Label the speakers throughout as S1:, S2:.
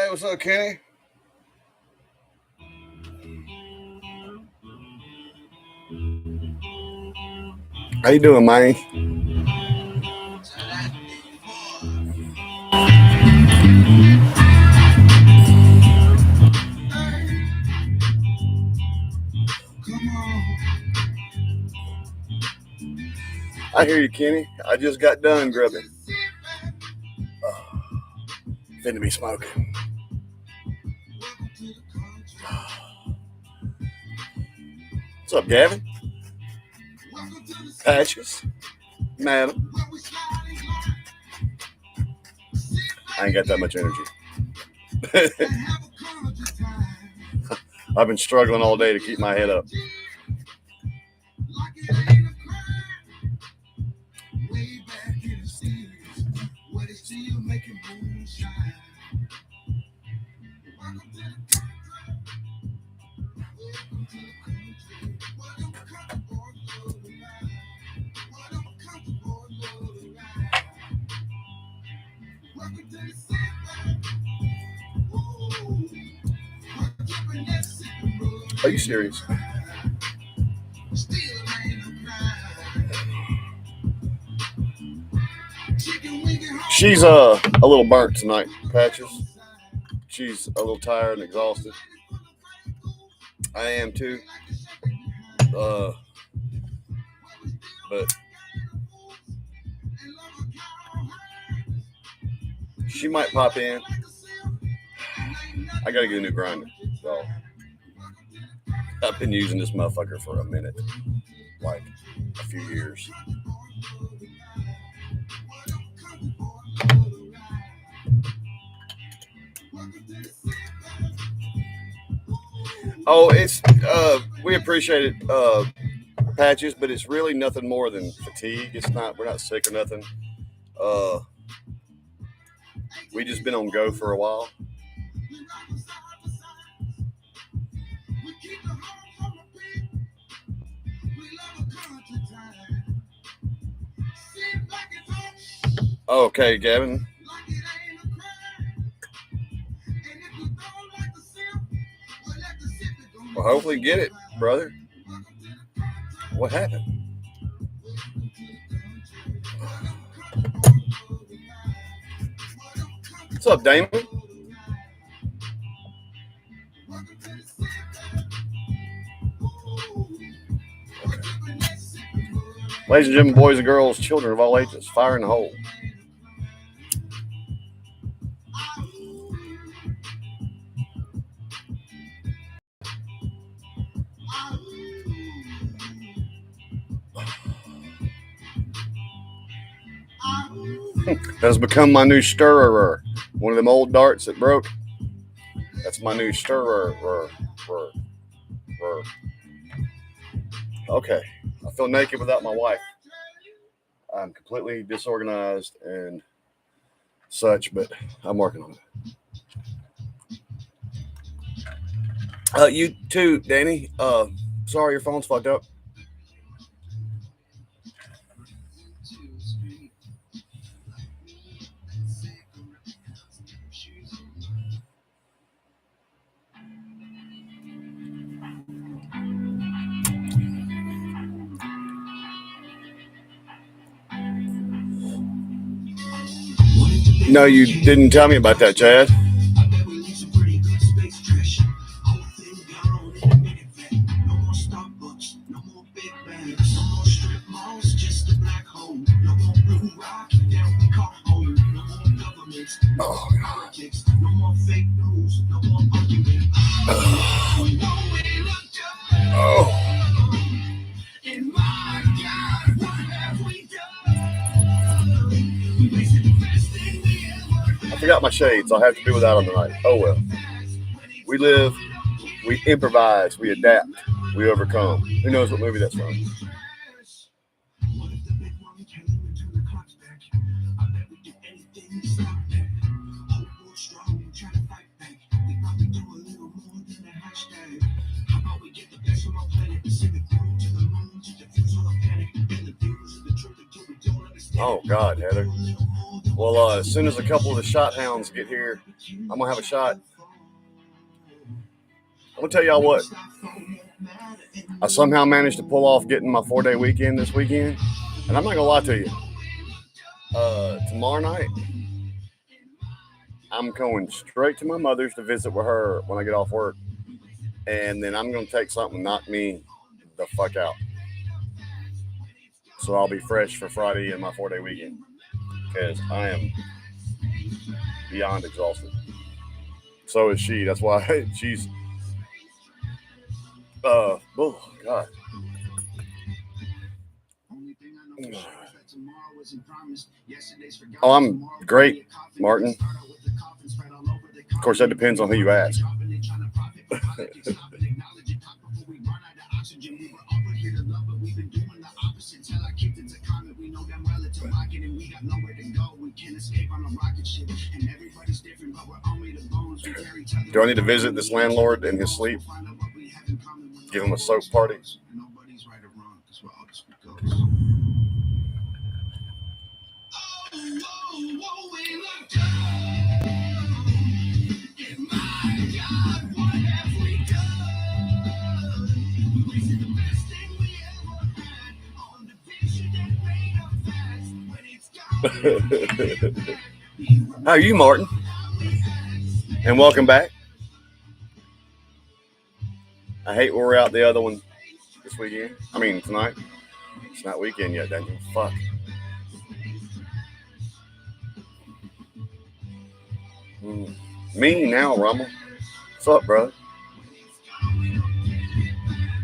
S1: Hey, what's up, Kenny? How you doing, man? I hear you, Kenny. I just got done grubbing. Finna be smoking. What's up, Gavin? Patches? Madam? I ain't got that much energy. I've been struggling all day to keep my head up. Are you serious? She's a little burnt tonight, Patches. She's a little tired and exhausted. I am too. But she might pop in. I gotta get a new grinder. So I've been using this motherfucker for a minute, like a few years. Oh, it's we appreciate it, Patches, but it's really nothing more than fatigue. We're not sick or nothing. We just been on go for a while. Okay, Gavin. Well, hopefully get it, brother. What happened? What's up, Damon? Ladies and gentlemen, boys and girls, children of all ages, fire in the hole. Has become my new stirrer. One of them old darts that broke. That's my new stirrer. Okay. I feel naked without my wife. I'm completely disorganized and such, but I'm working on it. You too, Danny. Sorry your phone's fucked up. No, you didn't tell me about that, Chad. Oh, oh. I forgot my shades. I'll have to do without them tonight. Oh well. We live, we improvise, we adapt, we overcome. Who knows what movie that's from? Oh God, Heather. Well, as soon as a couple of the shot hounds get here, I'm gonna have a shot. I'm gonna tell y'all what. I somehow managed to pull off getting my 4-day weekend this weekend, and I'm not gonna lie to you. Tomorrow night, I'm going straight to my mother's to visit with her when I get off work, and then I'm gonna take something to knock me the fuck out. So I'll be fresh for Friday and my 4-day weekend because I am beyond exhausted. So is she. That's why she's. Oh God. Oh, I'm great, Martin. Of course, that depends on who you ask. Do I need to visit this landlord in his sleep? Give him a soap party? How are you, Martin? And welcome back. I hate we're out the other one this weekend. I mean, tonight. It's not weekend yet, Daniel. Fuck. Me now, Rummel. What's up, bro?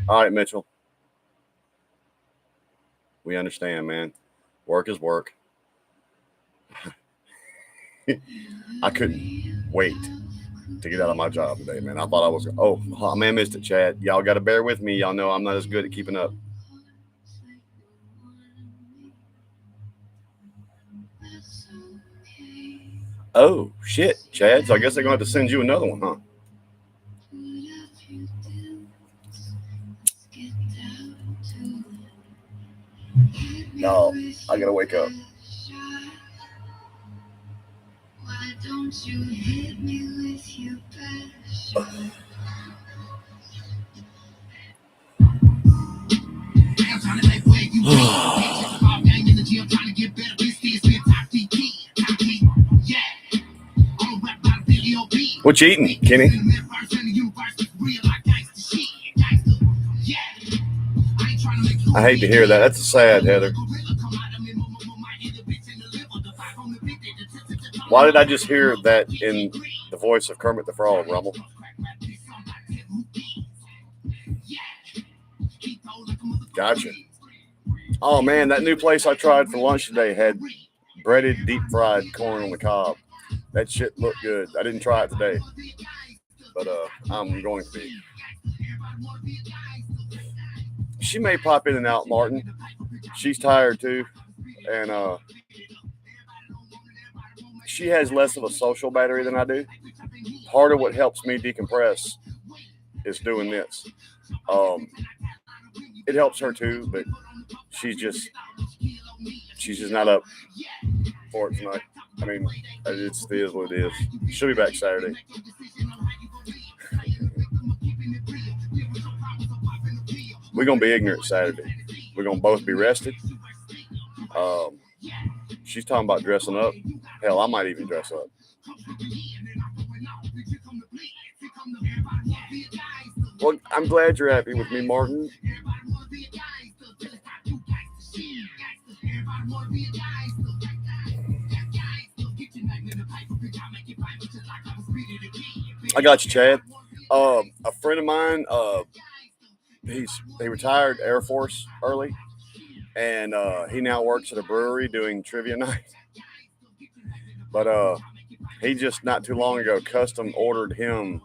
S1: All right, Mitchell. We understand, man. Work is work. I couldn't wait to get out of my job today, man. I thought I was. Oh, I may have missed it, Chad. Y'all got to bear with me. Y'all know I'm not as good at keeping up. Oh, shit, Chad. So I guess they're going to have to send you another one, huh? No, I got to wake up. Why don't you hit me with your passion? What you eating, Kenny? I hate to hear that. That's sad, Heather. Why did I just hear that in the voice of Kermit the Frog, Rummel? Gotcha. Oh, man, that new place I tried for lunch today had breaded, deep-fried corn on the cob. That shit looked good. I didn't try it today, but I'm going to be. She may pop in and out, Martin. She's tired, too, and she has less of a social battery than I do. Part of what helps me decompress is doing this. It helps her too, but she's just not up for it tonight. I mean, it is what it is. She'll be back Saturday. We're gonna be ignorant Saturday. We're gonna both be rested. She's talking about dressing up. Hell, I might even dress up. Well, I'm glad you're happy with me, Martin. I got you, Chad. A friend of mine, he retired Air Force early, and he now works at a brewery doing trivia night. But he just not too long ago custom ordered him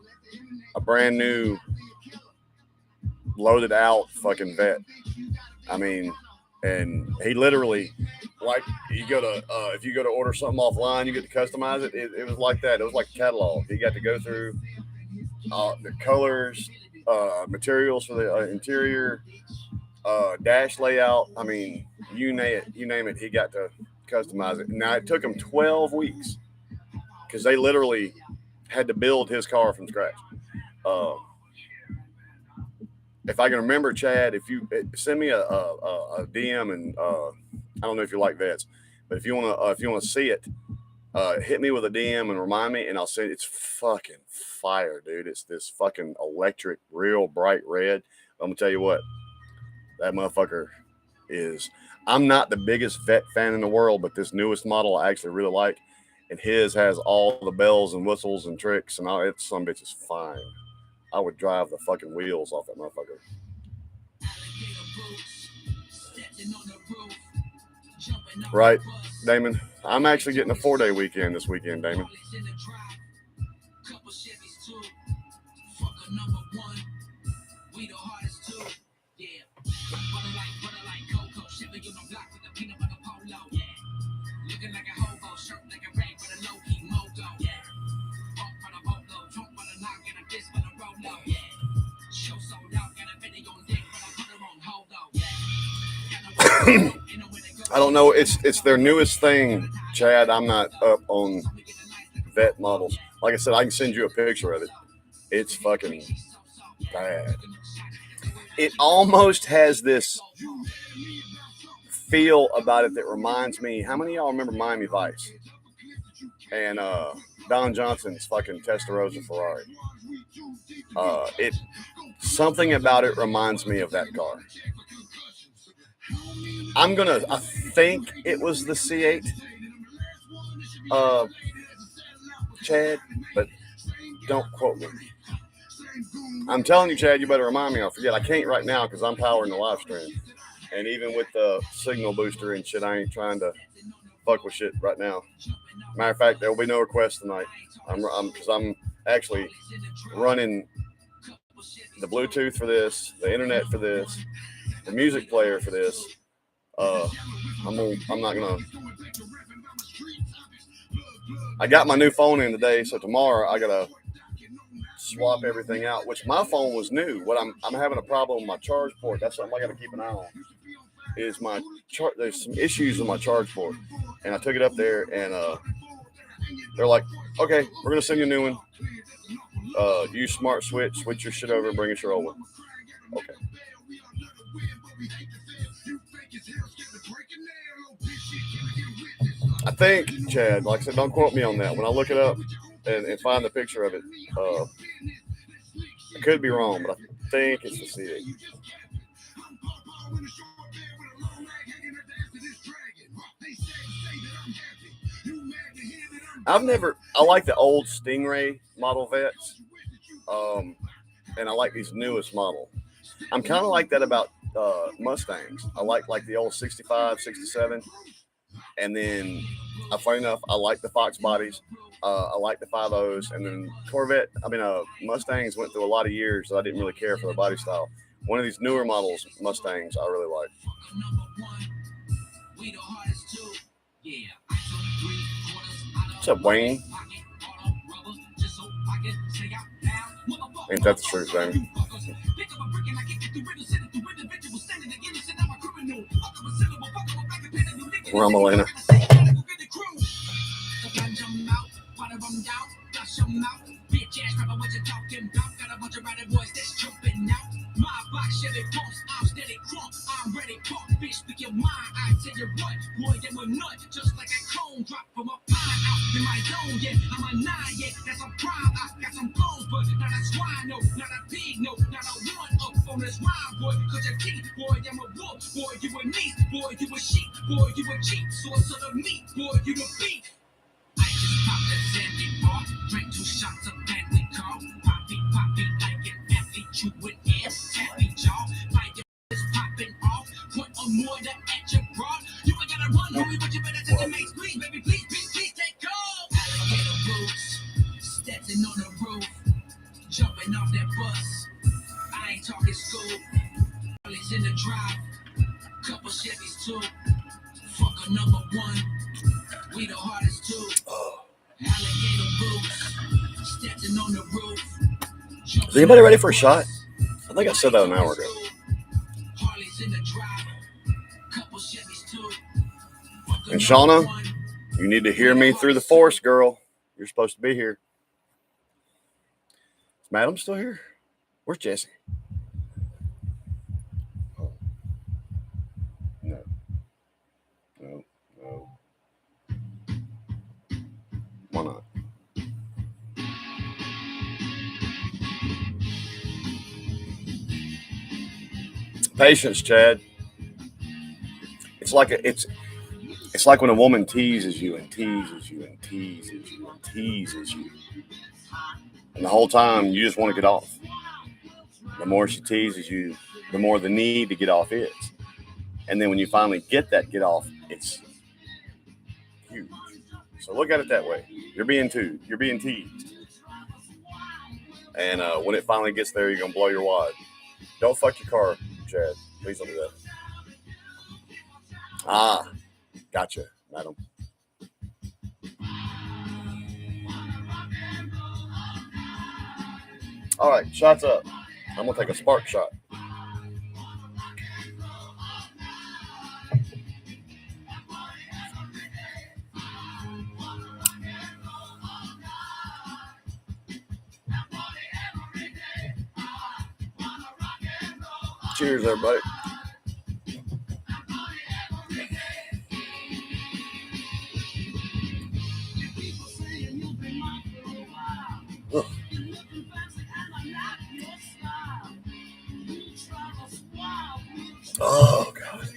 S1: a brand new loaded out fucking vet. I mean, and he literally, like, you go to if you go to order something offline, you get to customize it. It was like that. It was like a catalog. He got to go through the colors, materials for the interior, dash layout. I mean, you name it. He got to customize it. Now it took them 12 weeks because they literally had to build his car from scratch. Uh, if I can remember, Chad, if you send me a DM, and I don't know if you like vets, but if you wanna see it, hit me with a DM and remind me, and I'll send. It's fucking fire, dude. It's this fucking electric, real bright red. I'm gonna tell you what, that motherfucker is. I'm not the biggest vet fan in the world, but this newest model I actually really like, and his has all the bells and whistles and tricks, and all. It's some bitch is fine. I would drive the fucking wheels off that motherfucker. Right, Damon? I'm actually getting a 4-day weekend this weekend, Damon. I don't know. It's their newest thing, Chad. I'm not up on vet models. Like I said, I can send you a picture of it. It's fucking bad. It almost has this feel about it that reminds me. How many of y'all remember Miami Vice? And Don Johnson's fucking Testarossa Ferrari. It something about it reminds me of that car. I think it was the C8, Chad, but don't quote me. I'm telling you, Chad, you better remind me. I'll forget. I can't right now because I'm powering the live stream. And even with the signal booster and shit, I ain't trying to fuck with shit right now. Matter of fact, there will be no requests tonight. Because I'm actually running the Bluetooth for this, the internet for this, the music player for this. I'm not gonna. I got my new phone in today, so tomorrow I gotta swap everything out. Which my phone was new. What I'm having a problem with my charge port. That's something I gotta keep an eye on. Is my there's some issues with my charge port, and I took it up there, and they're like, okay, we're gonna send you a new one. Use smart switch your shit over, bring us your old one. Okay. I think, Chad, like I said, don't quote me on that. When I look it up and find the picture of it, I could be wrong, but I think it's the C8. I like the old Stingray model vets, and I like these newest model. I'm kind of like that about Mustangs. I like the old 65, 67. And then, funny enough, I like the Fox bodies. I like the 5.0s. And then Mustangs went through a lot of years that I didn't really care for the body style. One of these newer models, Mustangs, I really like. What's up, Wayne? Ain't that the truth, Damon? Ramalena. Is anybody ready for a shot? I think I said that an hour ago. And Shauna, you need to hear me through the force, girl. You're supposed to be here. Is Madam still here? Where's Jesse? Oh. No. No. No. Why not? Patience, Chad. It's like it's like when a woman teases you and teases you and teases you and teases you. And the whole time you just want to get off. The more she teases you, the more the need to get off is. And then when you finally get that get off, it's huge. So look at it that way. You're being teased. And when it finally gets there, you're going to blow your wad. Don't fuck your car, Chad. Please don't do that. Ah, gotcha, madam. All right, shots up. I'm going to take a spark shot. Cheers, everybody. Ugh. Oh, God.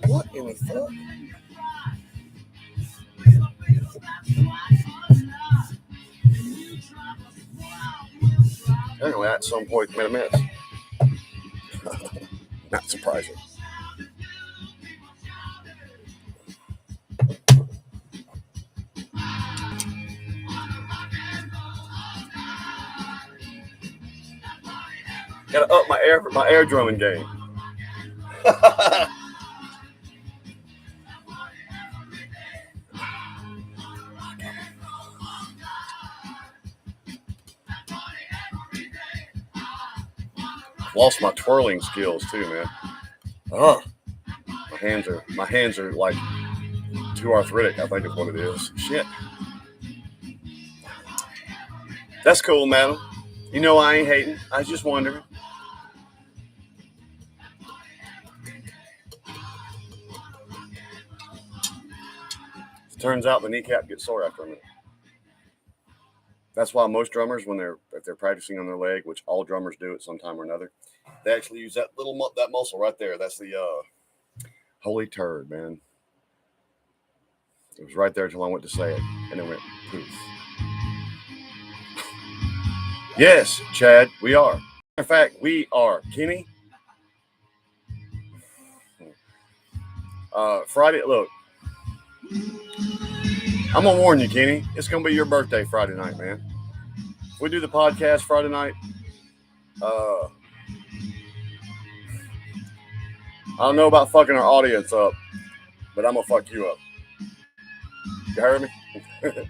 S1: What in the fuck? Anyway, at some point made a mess. Not surprising. Gotta up my air drumming game. Lost my twirling skills too, man. Oh, my hands are like too arthritic, I think is what it is. Shit. That's cool, madam. You know I ain't hating. I was just wondering. Turns out the kneecap gets sore after a minute. That's why most drummers, if they're practicing on their leg, which all drummers do at some time or another, they actually use that that muscle right there. That's the holy turd, man. It was right there until I went to say it, and it went poof. Yes, Chad, we are. In fact, we are. Kenny, Friday. Look, I'm gonna warn you, Kenny. It's gonna be your birthday Friday night, man. If we do the podcast Friday night, I don't know about fucking our audience up, but I'm gonna fuck you up. You heard me? Really?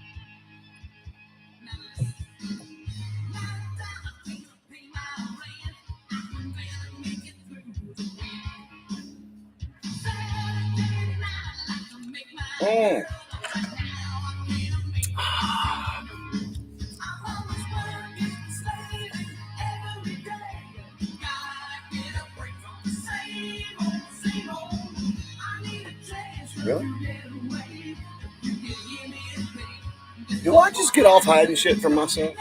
S1: Do I just get off hiding shit from myself?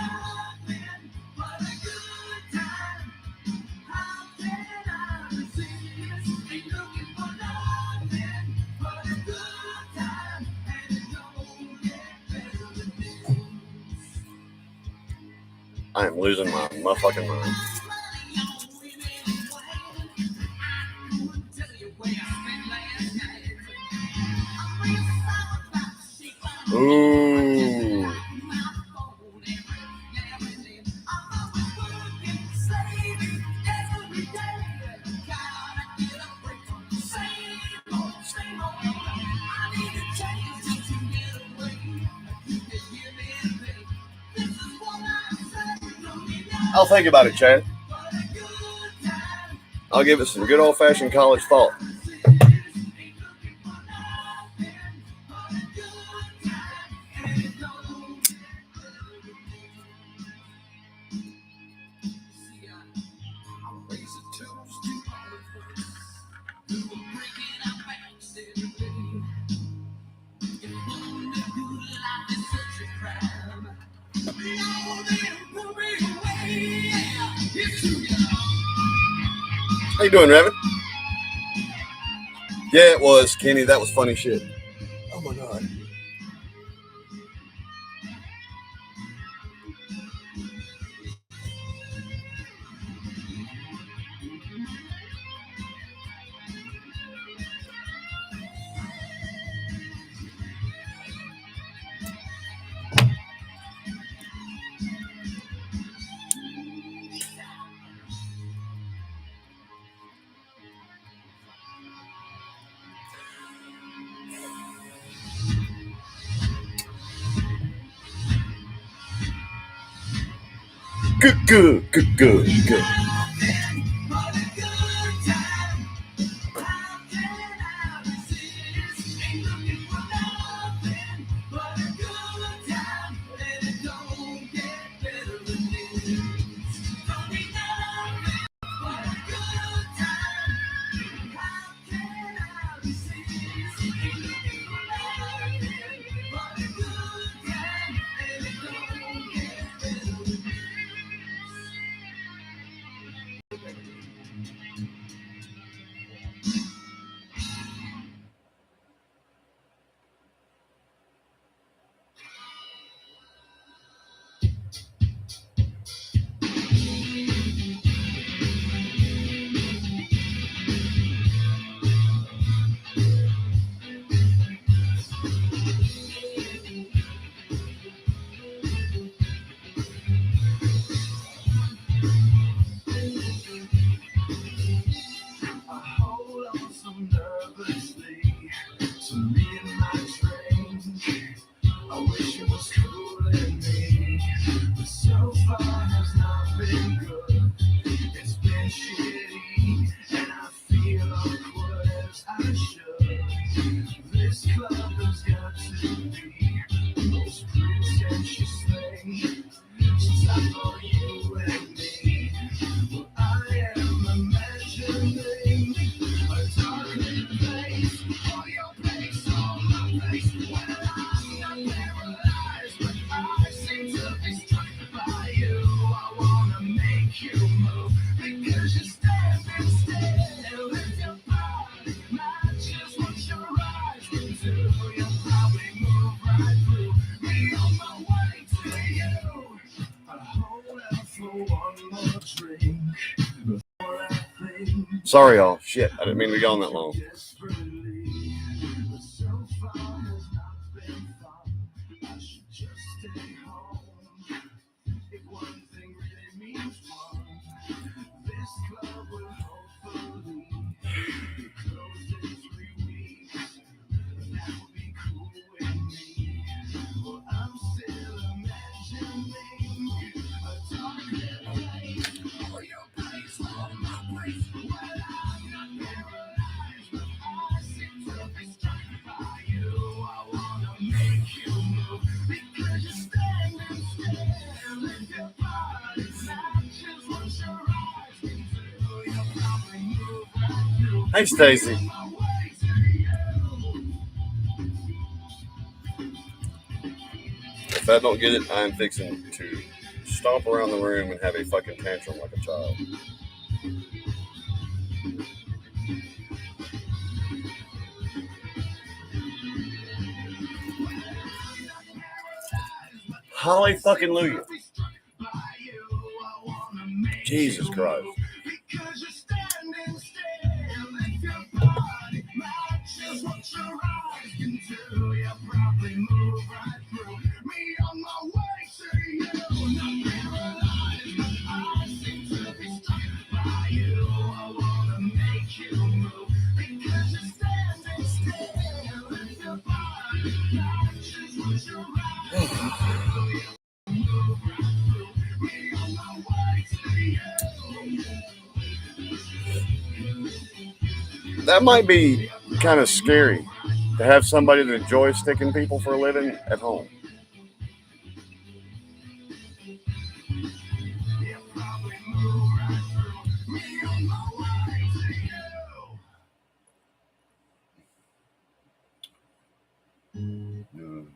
S1: I am losing my motherfucking mind. Ooh. I'll think about it, Chad. I'll give it some good old fashioned college thought. How you doing, Revan? Yeah, it was, Kenny. That was funny shit. Oh my god. Good. Sorry, y'all. Shit, I didn't mean to be gone that long. Hey, Stacy. If I don't get it, I'm fixing to stomp around the room and have a fucking tantrum like a child. Holly fucking Luya. Jesus Christ. that might be kind of scary to have somebody that enjoys sticking people for a living at home. Mm,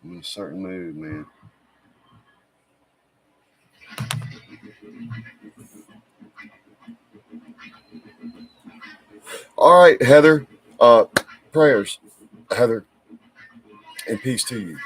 S1: I'm in a certain mood, man. All right, Heather. Prayers, Heather, and peace to you.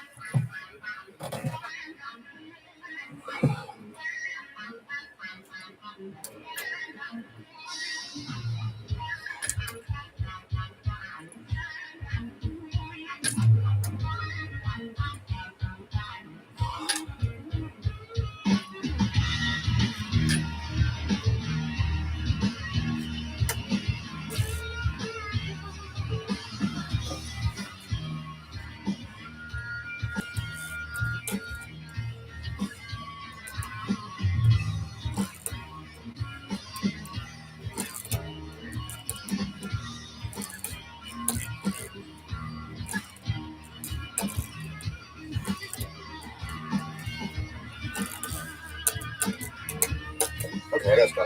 S1: Okay, that's fine.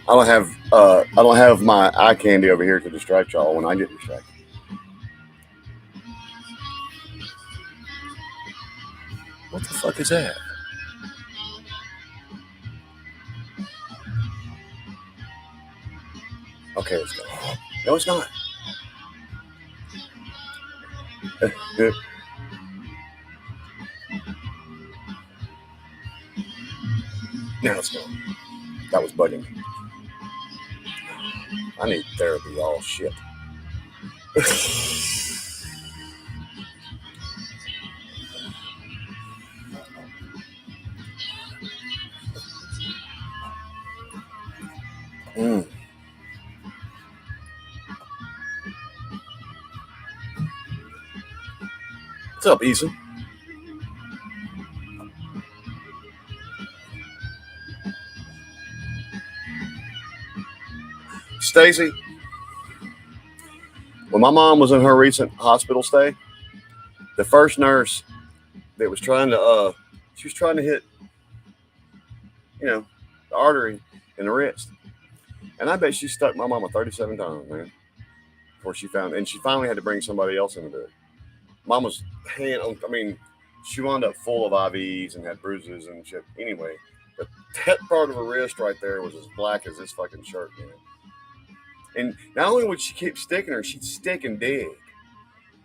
S1: I don't have my eye candy over here to distract y'all when I get distracted. What the fuck is that? Okay, let's go. No, it's not. Now let's go. That was bugging me. I need therapy, all shit. Mm. What's up, Ethan? Stacy, when my mom was in her recent hospital stay, the first nurse that was trying to she was trying to hit, you know, the artery in the wrist. And I bet she stuck my mama 37 times, man, before she found and she finally had to bring somebody else in to do it. Mama's hand I mean, she wound up full of IVs and had bruises and shit. Anyway, but that part of her wrist right there was as black as this fucking shirt, man. And not only would she keep sticking her, she'd stick and dig.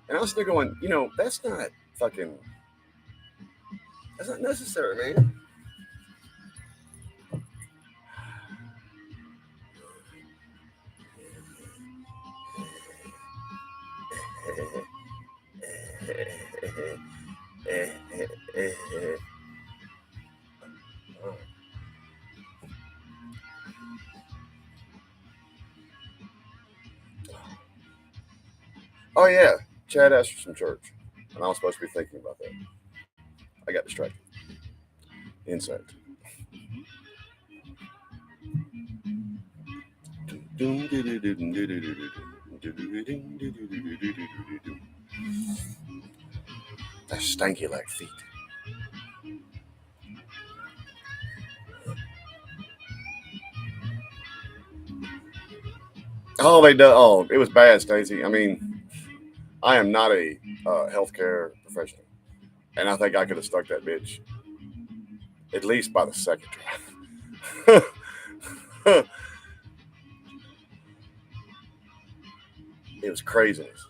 S1: And I was still going, that's not fucking, that's not necessary, man. Oh yeah, Chad asked for some church, and I was supposed to be thinking about that. I got distracted. Insect. That's stanky like feet. Oh, they do. Oh, it was bad, Stacy. I mean, I am not a healthcare professional, and I think I could have stuck that bitch at least by the second try. It was craziness.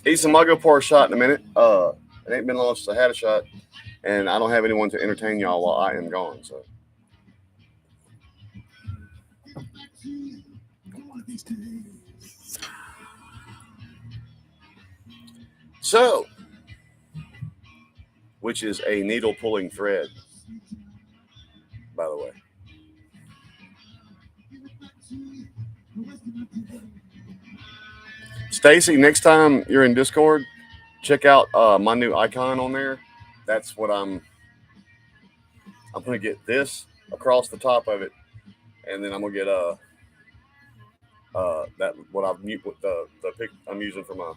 S1: Easton, I'll go pour a shot in a minute. It ain't been long since I had a shot, and I don't have anyone to entertain y'all while I am gone. So, which is a needle pulling thread, by the way. Stacy, next time you're in Discord, check out my new icon on there. That's what I'm gonna get this across the top of it, and then I'm gonna get that what I've with the pic I'm using for my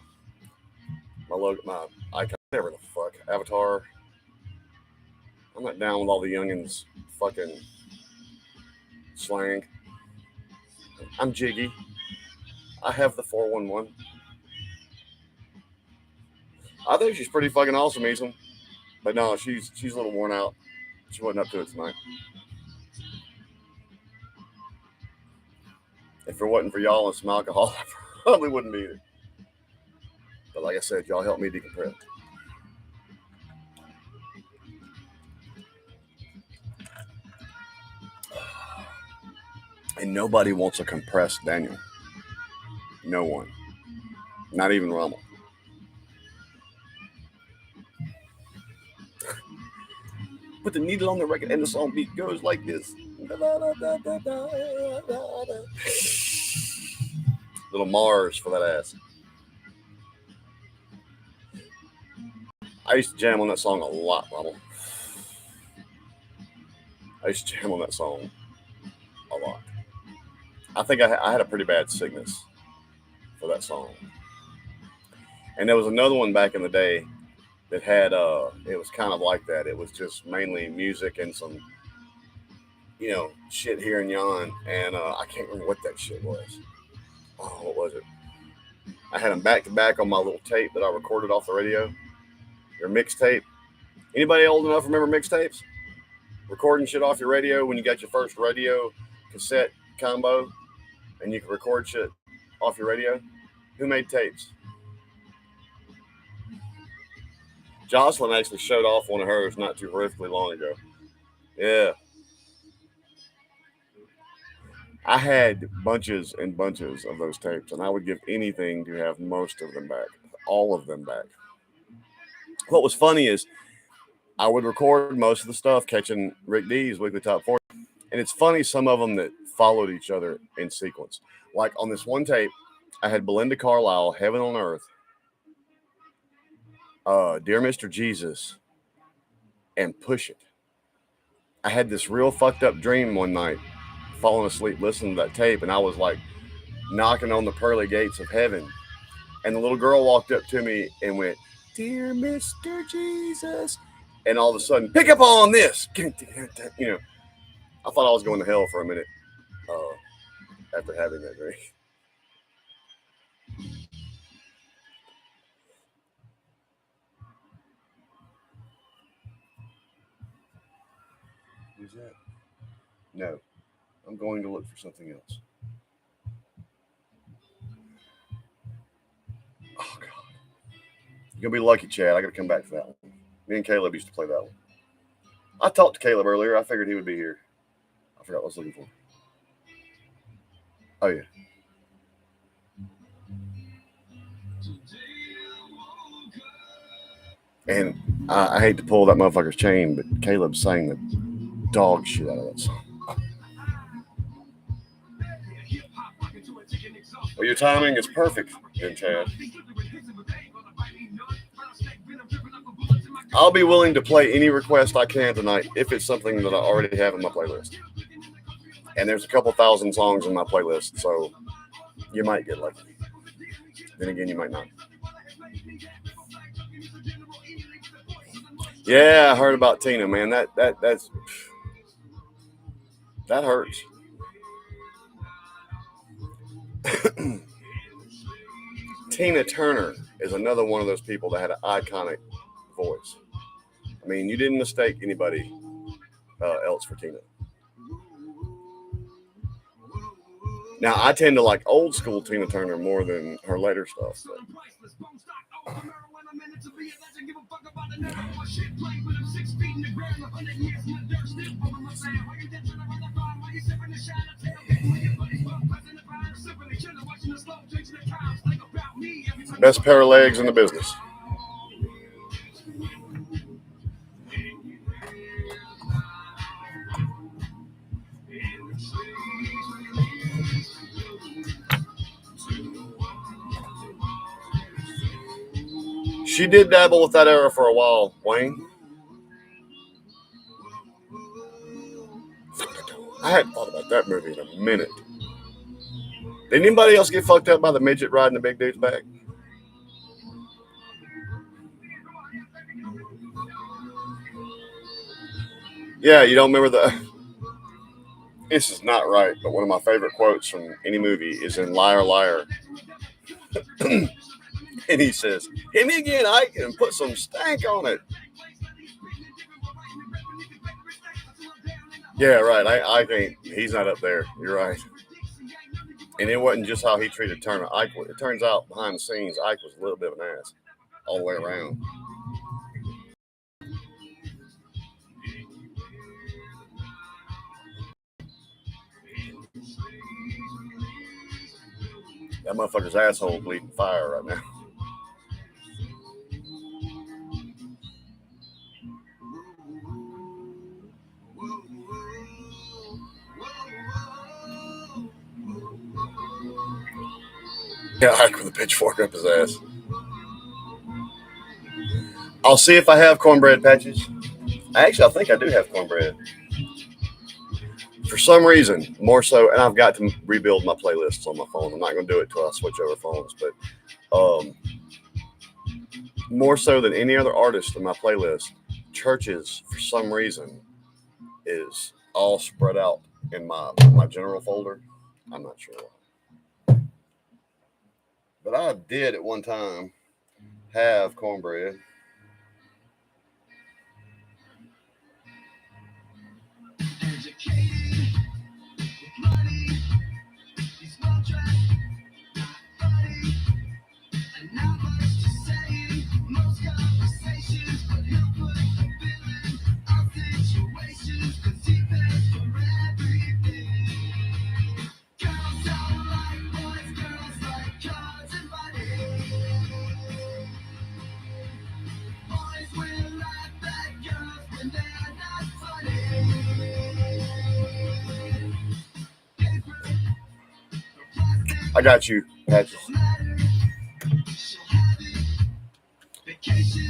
S1: logo, my icon, whatever the fuck avatar. I'm not down with all the youngins fucking slang. I'm Jiggy. I have the 411. I think she's pretty fucking awesome, Easel. But no, she's a little worn out. She wasn't up to it tonight. If it wasn't for y'all and some alcohol, I probably wouldn't be here. But like I said, y'all help me decompress. And nobody wants a compressed Daniel. No one. Not even Rommel. Put the needle on the record and the song beat goes like this. Little Mars for that ass. I used to jam on that song a lot, Rommel. I used to jam on that song a lot. I think I had a pretty bad sickness for that song. And there was another one back in the day that had it was kind of like that. It was just mainly music and some shit here and yon, and I can't remember what that shit was. Oh, what was it? I had them back to back on my little tape that I recorded off the radio. Your mixtape. Anybody old enough to remember mixtapes? Recording shit off your radio when you got your first radio cassette combo and you could record shit off your radio. Who made tapes? Jocelyn actually showed off one of hers not too horrifically long ago. Yeah. I had bunches and bunches of those tapes, and I would give anything to have most of them back, all of them back. What was funny is I would record most of the stuff catching Rick D's Weekly Top 40, and it's funny some of them that followed each other in sequence. Like on this one tape, I had Belinda Carlisle, Heaven on Earth, Dear Mr. Jesus, and Push It. I had this real fucked up dream one night, falling asleep listening to that tape, and I was like knocking on the pearly gates of heaven, and the little girl walked up to me and went, Dear Mr. Jesus, and all of a sudden, pick up on this. I thought I was going to hell for a minute after having that dream. Who's that? No, I'm going to look for something else. Oh, God. You're going to be lucky, Chad. I got to come back for that one. Me and Caleb used to play that one. I talked to Caleb earlier. I figured he would be here. I forgot what I was looking for. Oh, yeah. And I hate to pull that motherfucker's chain, but Caleb sang the dog shit out of that song. Well, your timing is perfect, then, Chad. I'll be willing to play any request I can tonight if it's something that I already have in my playlist. And there's a couple thousand songs in my playlist, so you might get lucky. Then again, you might not. Yeah, I heard about Tina, man. That hurts. Tina Turner is another one of those people that had an iconic voice. I mean, you didn't mistake anybody else for Tina. Now, I tend to like old school Tina Turner more than her later stuff. But. Best pair of legs in the business. She did dabble with that era for a while, Wayne. I hadn't thought about that movie in a minute. Did anybody else get fucked up by the midget riding the big dude's back? Yeah, you don't remember the. This is not right, but one of my favorite quotes from any movie is in Liar Liar. And he says, "Hit me again, Ike, and put some stank on it." Yeah, right. I can't. He's not up there. You're right. And it wasn't just how he treated Turner. Ike. It turns out behind the scenes, Ike was a little bit of an ass all the way around. That motherfucker's asshole bleeding fire right now. Yeah, Ike with a pitchfork up his ass. I'll see if I have cornbread patches. Actually, I think I do have cornbread. For some reason, more so, and I've got to rebuild my playlists on my phone. I'm not going to do it till I switch over phones, but more so than any other artist in my playlist, Churches, for some reason, is all spread out in my general folder. I'm not sure why. But I did at one time have cornbread. I got you, Patches.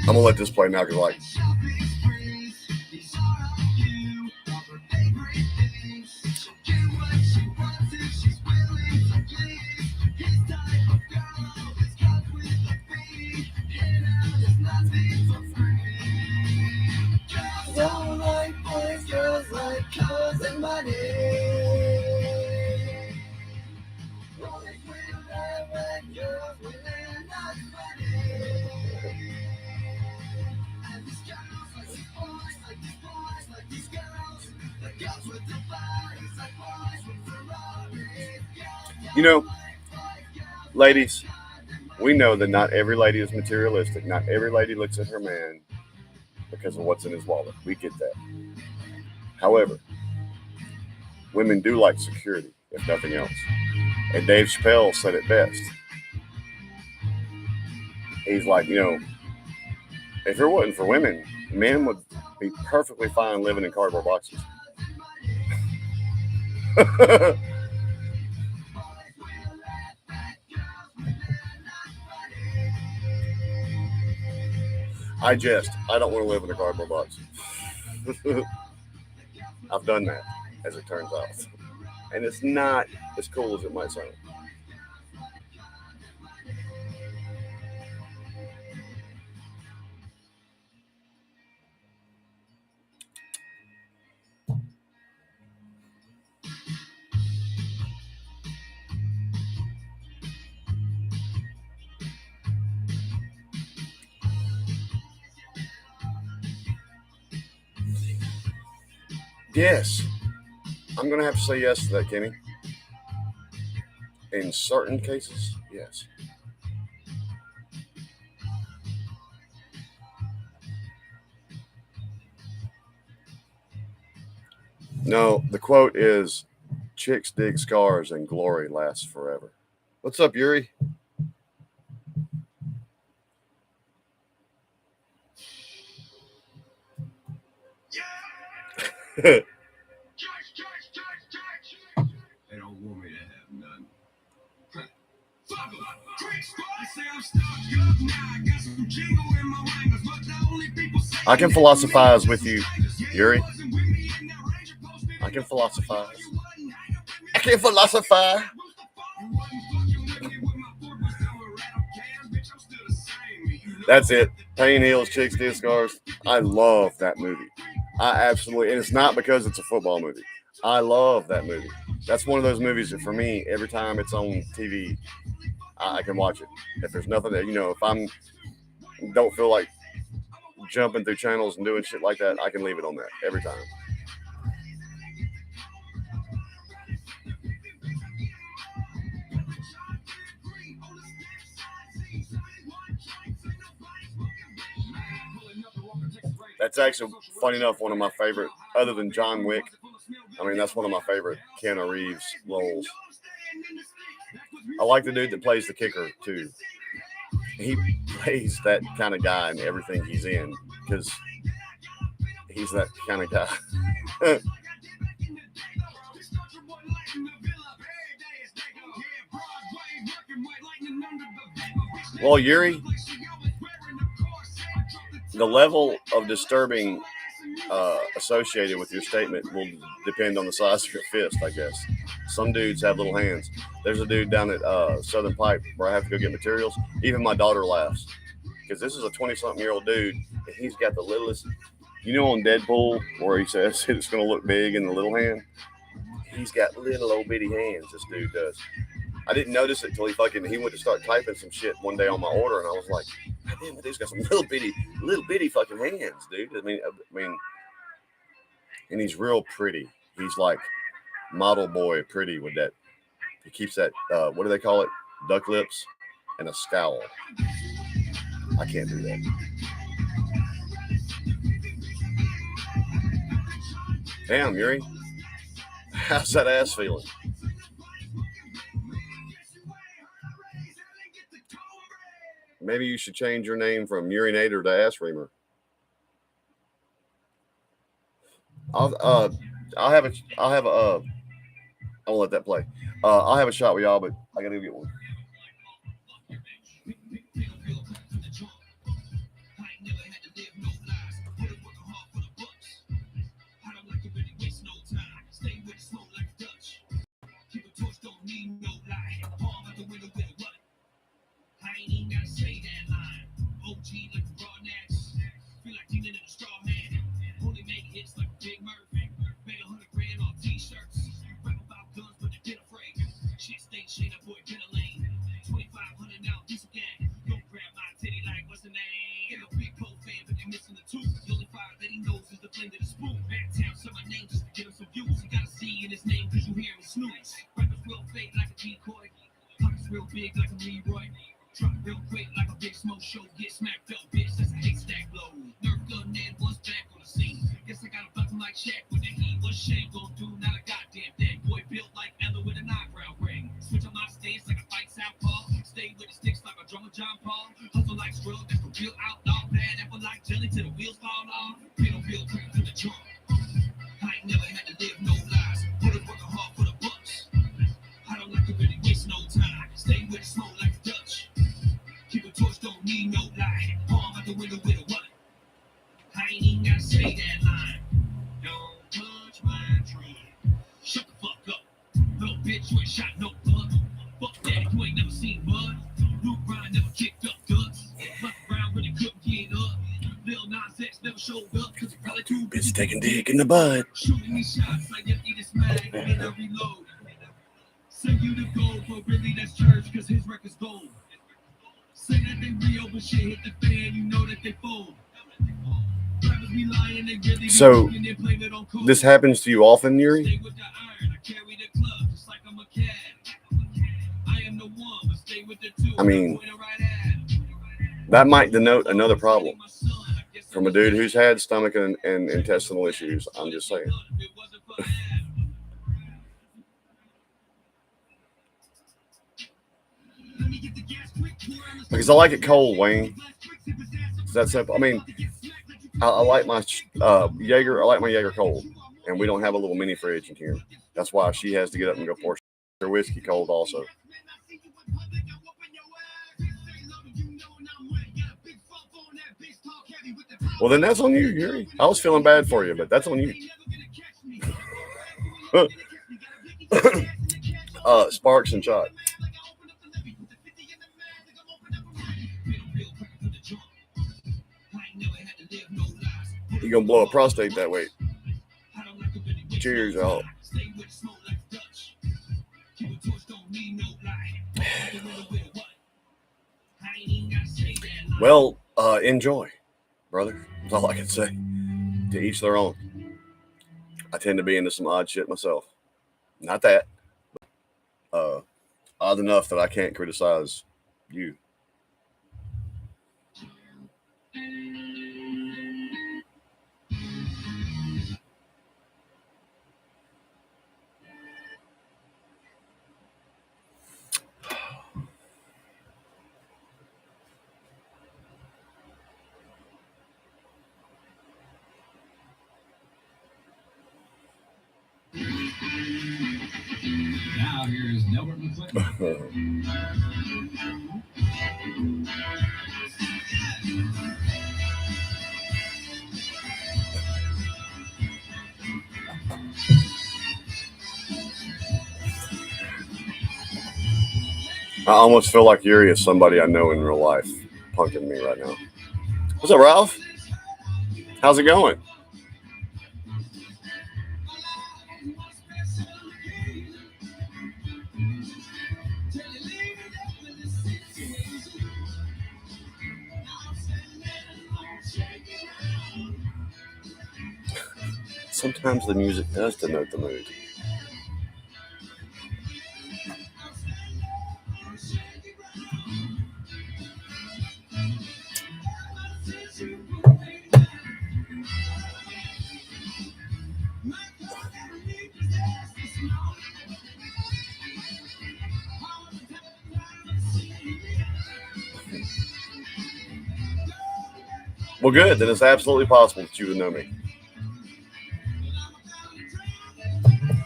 S1: I'm gonna let this play now because like you know, ladies, we know that not every lady is materialistic. Not every lady looks at her man because of what's in his wallet. We get that. However, women do like security, if nothing else. And Dave Chappelle said it best. He's like, if it wasn't for women, men would be perfectly fine living in cardboard boxes. I jest. I don't want to live in a cardboard box. I've done that, as it turns out. And it's not as cool as it might sound. Yes, I'm going to have to say yes to that, Kenny. In certain cases, yes. No, the quote is chicks dig scars and glory lasts forever. What's up, Yuri? They don't want me to have none. Fuck 'em. They say I'm stuck up now. I got some jingle in I can philosophize with you, Yuri. I can philosophize. I can philosophize. That's it. Pain heals, chicks get scars. I love that movie. I absolutely, and it's not because it's a football movie. I love that movie. That's one of those movies that for me, every time it's on TV, I can watch it. If there's nothing that, if I'm don't feel like jumping through channels and doing shit like that, I can leave it on that every time. That's actually, funny enough, one of my favorite, other than John Wick. I mean, that's one of my favorite Keanu Reeves roles. I like the dude that plays the kicker too. He plays that kind of guy in everything he's in because he's that kind of guy. Well, Yuri, the level of disturbing associated with your statement will depend on the size of your fist, I guess. Some dudes have little hands. There's a dude down at Southern Pipe where I have to go get materials. Even my daughter laughs because this is a 20-something-year-old dude, and he's got the littlest. On Deadpool where he says it's going to look big in the little hand? He's got little old bitty hands, this dude does. I didn't notice it until he went to start typing some shit one day on my order, and I was like, damn, that dude's got some little bitty fucking hands, dude. I mean, and he's real pretty. He's like model boy pretty with that. He keeps that, what do they call it? Duck lips and a scowl. I can't do that. Damn, Yuri. How's that ass feeling? Maybe you should change your name from urinator to ass reamer. I'll have a I won't let that play. I'll have a shot with y'all, but I gotta go get one. Bitch taking dick in the bud. So this happens to you often, Yuri? I mean, that might denote another problem from a dude who's had stomach and intestinal issues. I'm just saying. Because I like it cold, Wayne. It's that simple. I mean, I like my Jaeger. I like my Jaeger cold, and we don't have a little mini fridge in here. That's why she has to get up and go pour her whiskey cold also. Well, then that's on you, Yuri. I was feeling bad for you, but that's on you. Sparks and shot. You gonna blow a prostate that way? Cheers, y'all. Well, enjoy, brother. That's all I can say. To each their own. I tend to be into some odd shit myself. Not that. Uh, odd enough that I can't criticize you.
S2: Now here's Delbert McClinton.
S1: I almost feel like Yuri is somebody I know in real life, punking me right now. What's up, Ralph? How's it going? Sometimes the music does denote the mood. Well, good. Then it's absolutely possible that you would know me.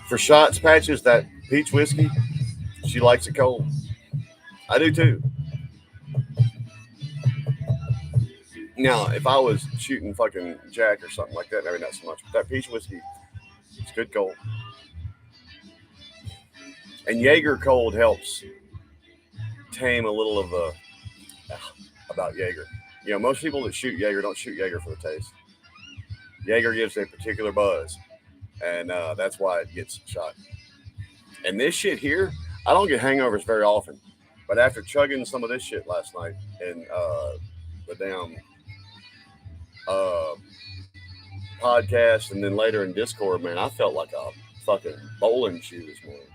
S1: For shots, Patches, that peach whiskey, she likes it cold. I do too. Now, if I was shooting fucking Jack or something like that, maybe not so much. But that peach whiskey, it's good cold. And Jaeger cold helps tame a little of the about Jaeger. You know, most people that shoot Jaeger don't shoot Jaeger for the taste. Jaeger gives a particular buzz, and that's why it gets shot. And this shit here, I don't get hangovers very often, but after chugging some of this shit last night and the damn uh, podcast, and then later in Discord, man, I felt like a fucking bowling shoe this morning.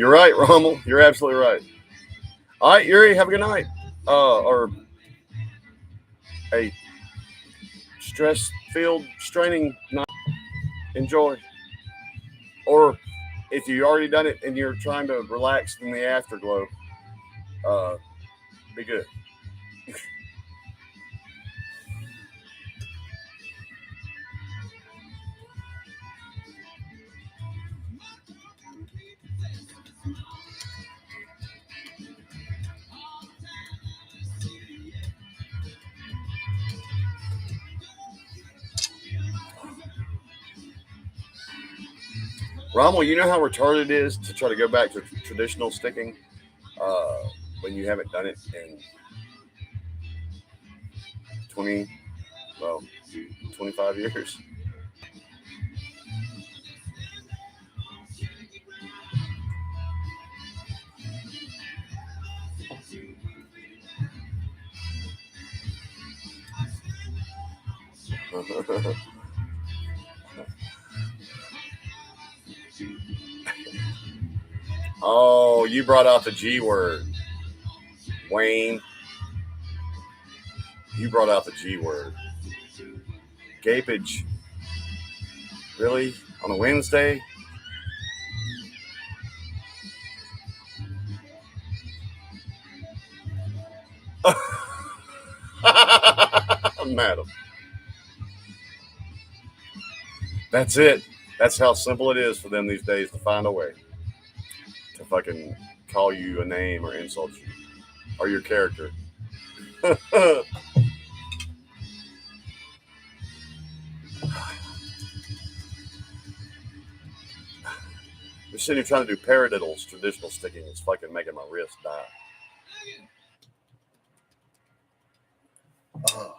S1: You're right, Rommel. You're absolutely right. All right, Yuri, have a good night. Or a stress-filled, straining night. Enjoy. Or if you already done it and you're trying to relax in the afterglow, uh, be good. Rommel, you know how retarded it is to try to go back to traditional sticking uh, when you haven't done it in 20, well, 25 years. Oh, you brought out the G word, Wayne. You brought out the G word. Gapage. Really? On a Wednesday? Madam. That's it. That's how simple it is for them these days to find a way to fucking call you a name or insult you or your character. They're sitting here trying to do paradiddles, traditional sticking. It's fucking making my wrist die. Oh.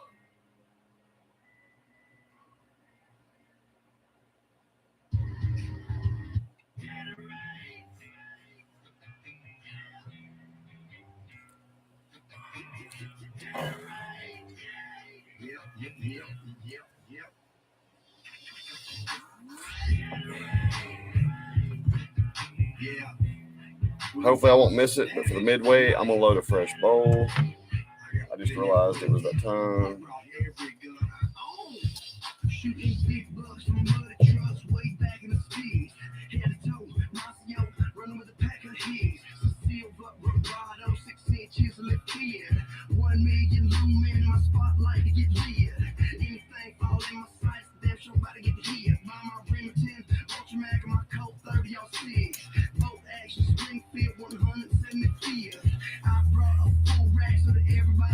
S1: Hopefully I won't miss it, but for the midway, I'm gonna load a fresh bowl. I just realized it was that time.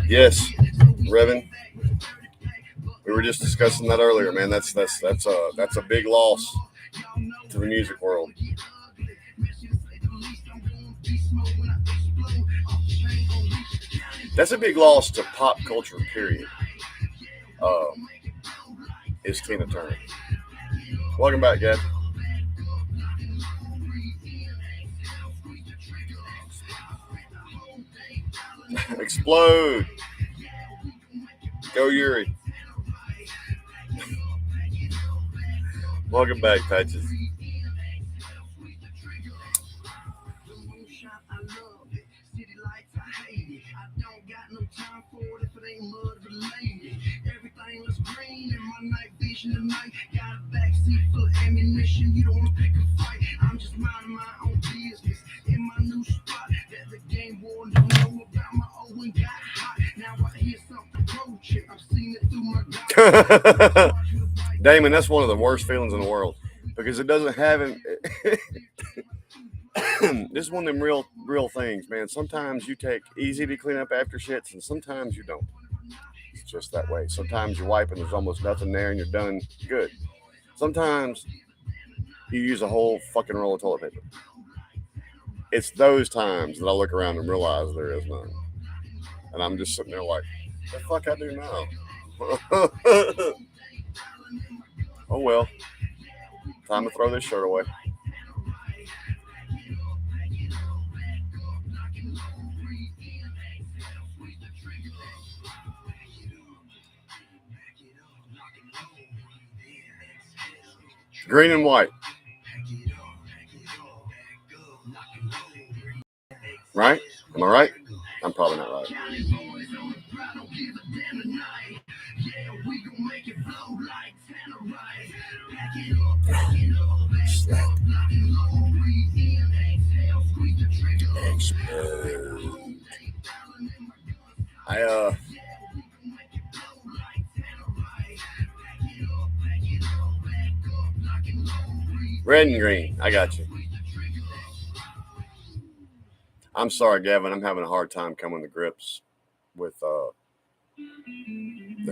S1: Yes, Revan. We were just discussing that earlier, man. That's a big loss to the music world. That's a big loss to pop culture, period. Is Tina Turner. Welcome back, Gab. Explode. Go Yuri. Welcome back, Patches. Damon, that's one of the worst feelings in the world because it doesn't have him. This is one of them real things, man. Sometimes you take easy to clean up after shits, and sometimes you don't. It's just that way. Sometimes you wipe and there's almost nothing there, and you're done good. Sometimes you use a whole fucking roll of toilet paper. It's those times that I look around and realize there is none, and I'm just sitting there like, the fuck I do now? Oh well, time to throw this shirt away. Green and white. Right? Am I right? I'm probably not right. Red and green. I got you. I'm sorry, Gavin. I'm having a hard time coming to grips with the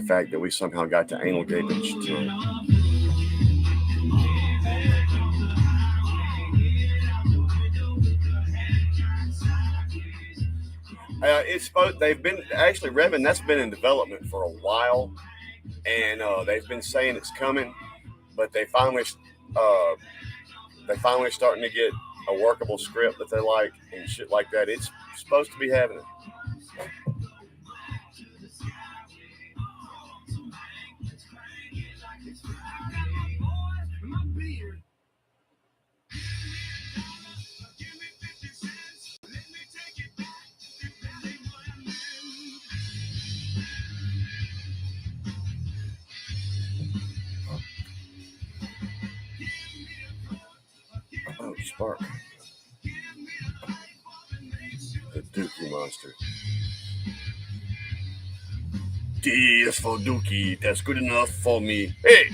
S1: fact that we somehow got to anal gapage tonight. They've been actually, Revan, that's been in development for a while, and they've been saying it's coming, but they finally starting to get a workable script that they like and shit like that. It's supposed to be happening. Spark. The Dookie monster. D is for Dookie. That's good enough for me. Hey!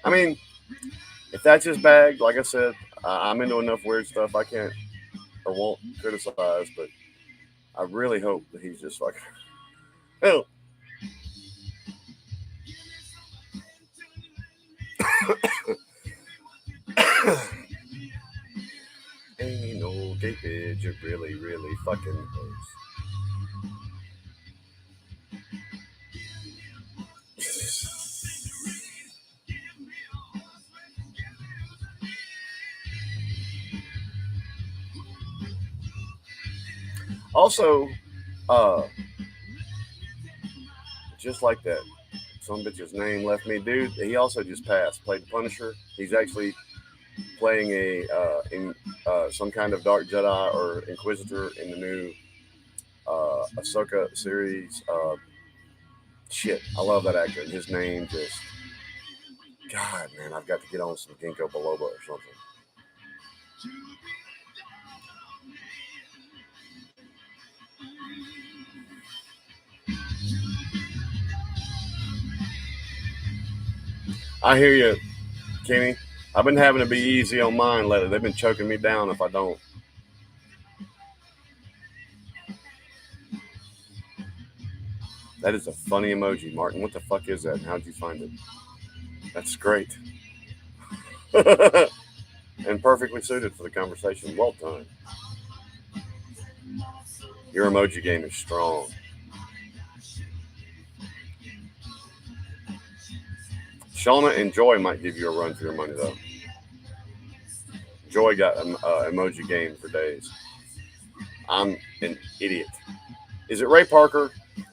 S1: I mean, if that's his bag, like I said, I'm into enough weird stuff I can't or won't criticize, but I really hope that he's just like, hell. Ain't no gay bitch, you really, really fucking hurts. Also, just like that, some bitch's name left me, dude. He also just passed. Played the Punisher. He's actually playing in some kind of Dark Jedi or Inquisitor in the new Ahsoka series. Shit, I love that actor. And his name just, God, man, I've got to get on some ginkgo biloba or something. I hear you, Kenny. I've been having to be easy on mine lately. They've been choking me down if I don't. That is a funny emoji, Martin. What the fuck is that? And how'd you find it? That's great. And perfectly suited for the conversation. Well done. Your emoji game is strong. Shauna and Joy might give you a run for your money, though. Joy got an emoji game for days. I'm an idiot. Is it Ray Parker?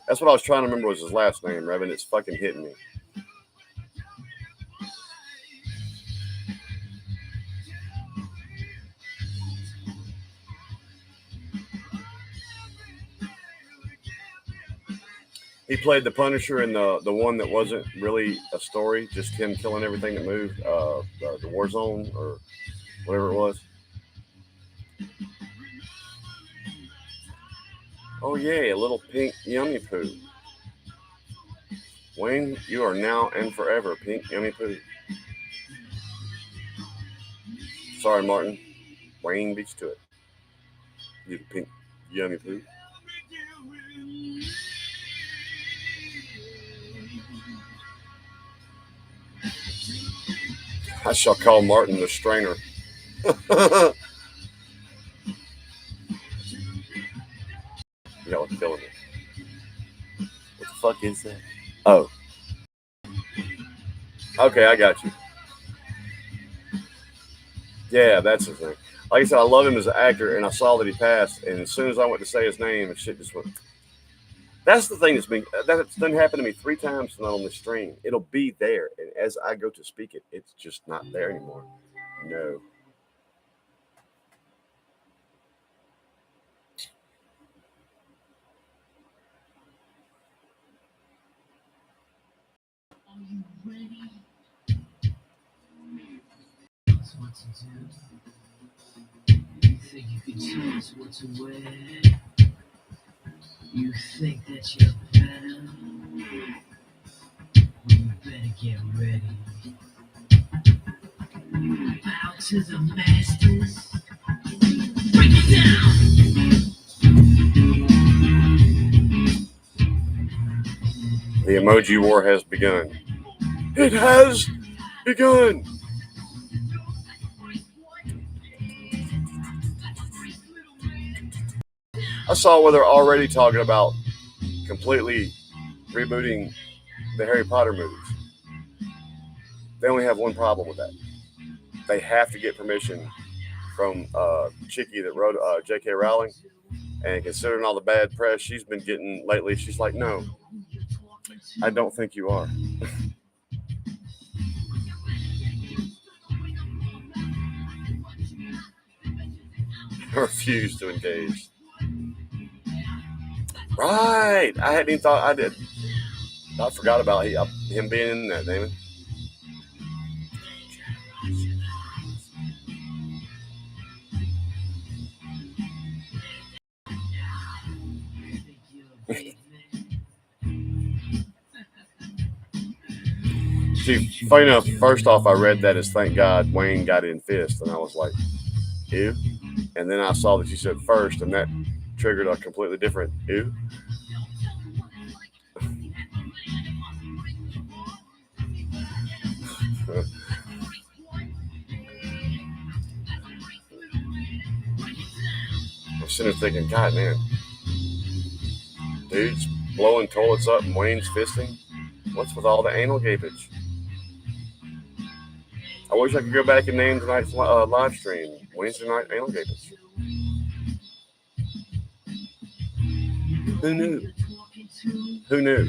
S1: That's what I was trying to remember was his last name, Revan. It's fucking hitting me. He played the Punisher in the one that wasn't really a story, just him killing everything that moved, the War Zone or whatever it was. Oh yeah, a little pink yummy poo. Wayne, you are now and forever pink yummy poo. Sorry, Martin. Wayne beats to it. You pink yummy poo. I shall call Martin the strainer. Y'all are killing me. What the fuck is that? Oh. Okay, I got you. Yeah, that's the thing. Like I said, I love him as an actor, and I saw that he passed, and as soon as I went to say his name, and shit just went. That's the thing that's done happen to me 3 times tonight on the stream. It'll be there, and as I go to speak it, it's just not there anymore. No.
S2: Are you ready? That's what to do. You think you can choose what to wear? You think that you're better? Well, you better get ready. Bow to the masters. Break it down.
S1: The emoji war has begun. It has begun. I saw where they're already talking about completely rebooting the Harry Potter movies. They only have one problem with that. They have to get permission from Chicky that wrote J.K. Rowling. And considering all the bad press she's been getting lately, she's like, no, I don't think you are. refused to engage. Right. I hadn't even thought I did. I forgot about him being in that, Damon. See, funny enough, first off, I read that as thank God Wayne got in fist, and I was like, ew. And then I saw that you said first, and that triggered a completely different ew. I'm sitting there thinking, God, man, dude's blowing toilets up and Wayne's fisting. What's with all the anal gapage? I wish I could go back and name tonight's live stream Wednesday night anal gapage. Who knew? Who knew?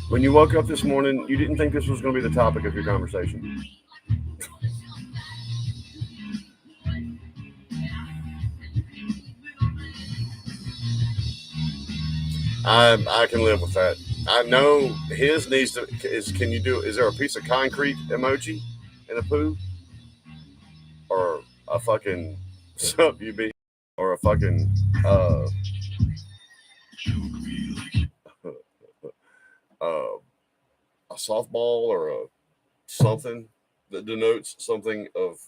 S1: When you woke up this morning, you didn't think this was going to be the topic of your conversation. I can live with that. I know his needs to is. Can you do? Is there a piece of concrete emoji in a poo, or a fucking sup you be, or a fucking uh, a softball or a something that denotes something of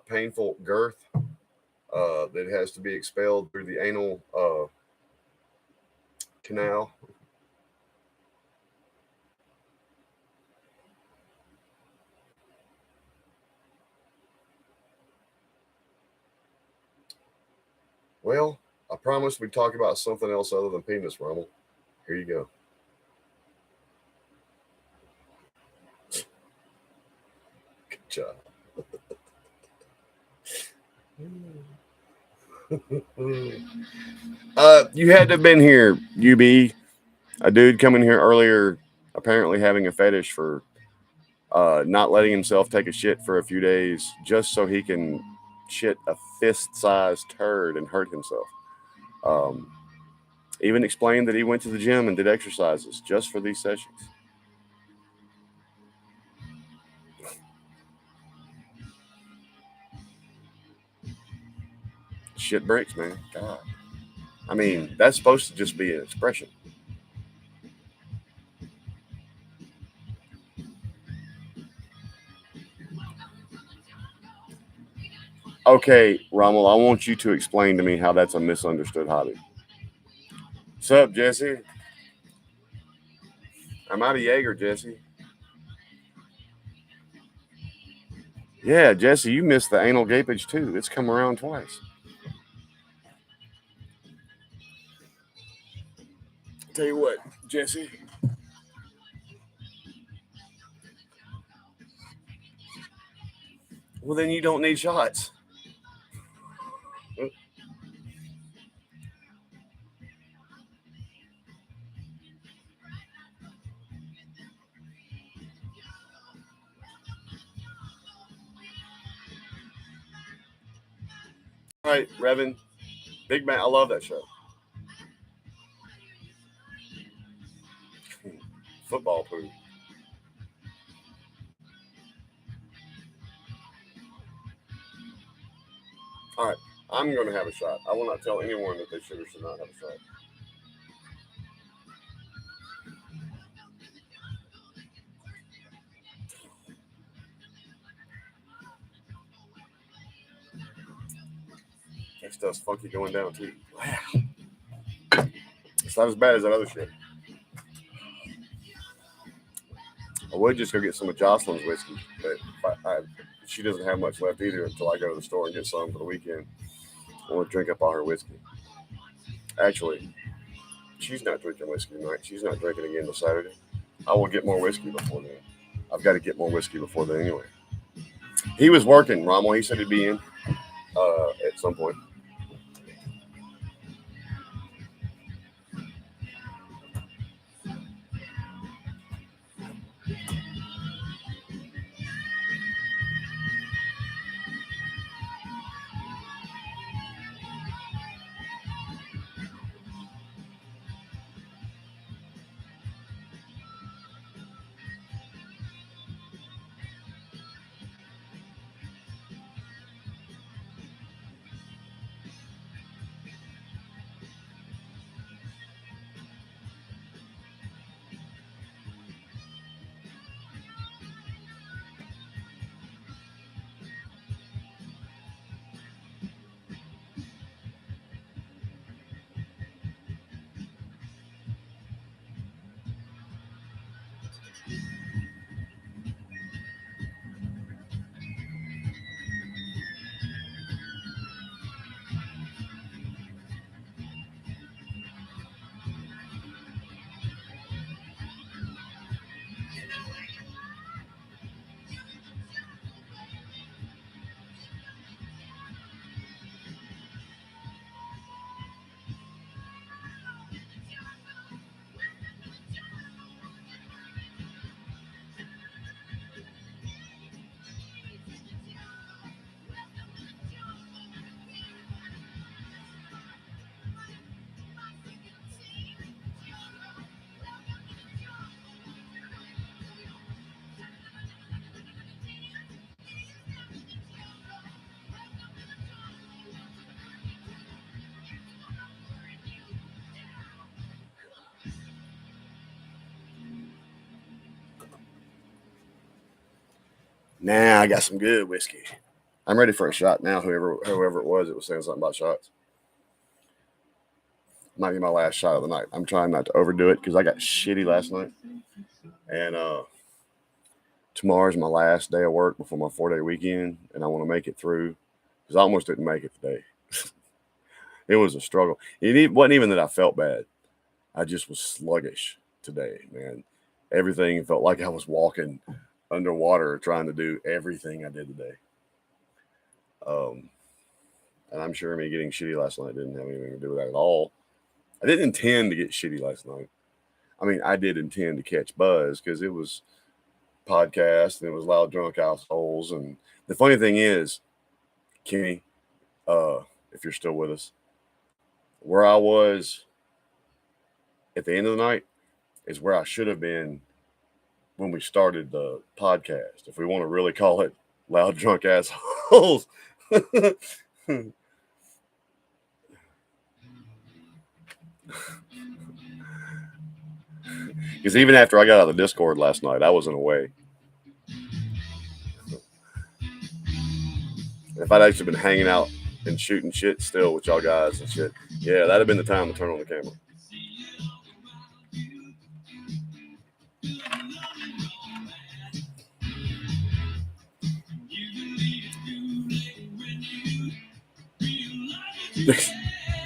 S1: painful girth that has to be expelled through the anal canal. Well, I promised we'd talk about something else other than penis, Rommel. Here you go. Good job. You had to have been here, UB. A dude coming here earlier, apparently having a fetish for not letting himself take a shit for a few days just so he can shit a fist-sized turd and hurt himself. Um, Even explained that he went to the gym and did exercises just for these sessions. Shit breaks, man. God. I mean, that's supposed to just be an expression. Okay, Rommel, I want you to explain to me how that's a misunderstood hobby. What's up, Jesse? I'm out of Jaeger, Jesse. Yeah, Jesse, you missed the anal gapage too. It's come around twice. Tell you what, Jesse. Well, then you don't need shots. All right, Revan. Big man, I love that show. Football poo. All right, I'm going to have a shot. I will not tell anyone that they should or should not have a shot. That stuff's funky going down too. Wow. It's not as bad as that other shit. I would just go get some of Jocelyn's whiskey, but she doesn't have much left either until I go to the store and get some for the weekend. I want to drink up all her whiskey. Actually, she's not drinking whiskey tonight. She's not drinking again till Saturday. I will get more whiskey before then. I've got to get more whiskey before then anyway. He was working, Rommel. He said he'd be in at some point. Now I got some good whiskey. I'm ready for a shot now. Whoever it was saying something about shots. Might be my last shot of the night. I'm trying not to overdo it because I got shitty last night, and tomorrow's my last day of work before my 4-day weekend, and I want to make it through because I almost didn't make it today. It was a struggle. It wasn't even that I felt bad. I just was sluggish today, man. Everything felt like I was walking underwater trying to do everything I did today. And I'm sure me getting shitty last night didn't have anything to do with that at all. I didn't intend to get shitty last night. I mean, I did intend to catch buzz because it was podcast and it was loud drunk assholes. And the funny thing is, Kenny, if you're still with us, where I was at the end of the night is where I should have been when we started the podcast. If we want to really call it loud drunk assholes. Because even after I got out of the Discord last night, I wasn't away. If I'd actually been hanging out and shooting shit still with y'all guys and shit, yeah, that'd have been the time to turn on the camera.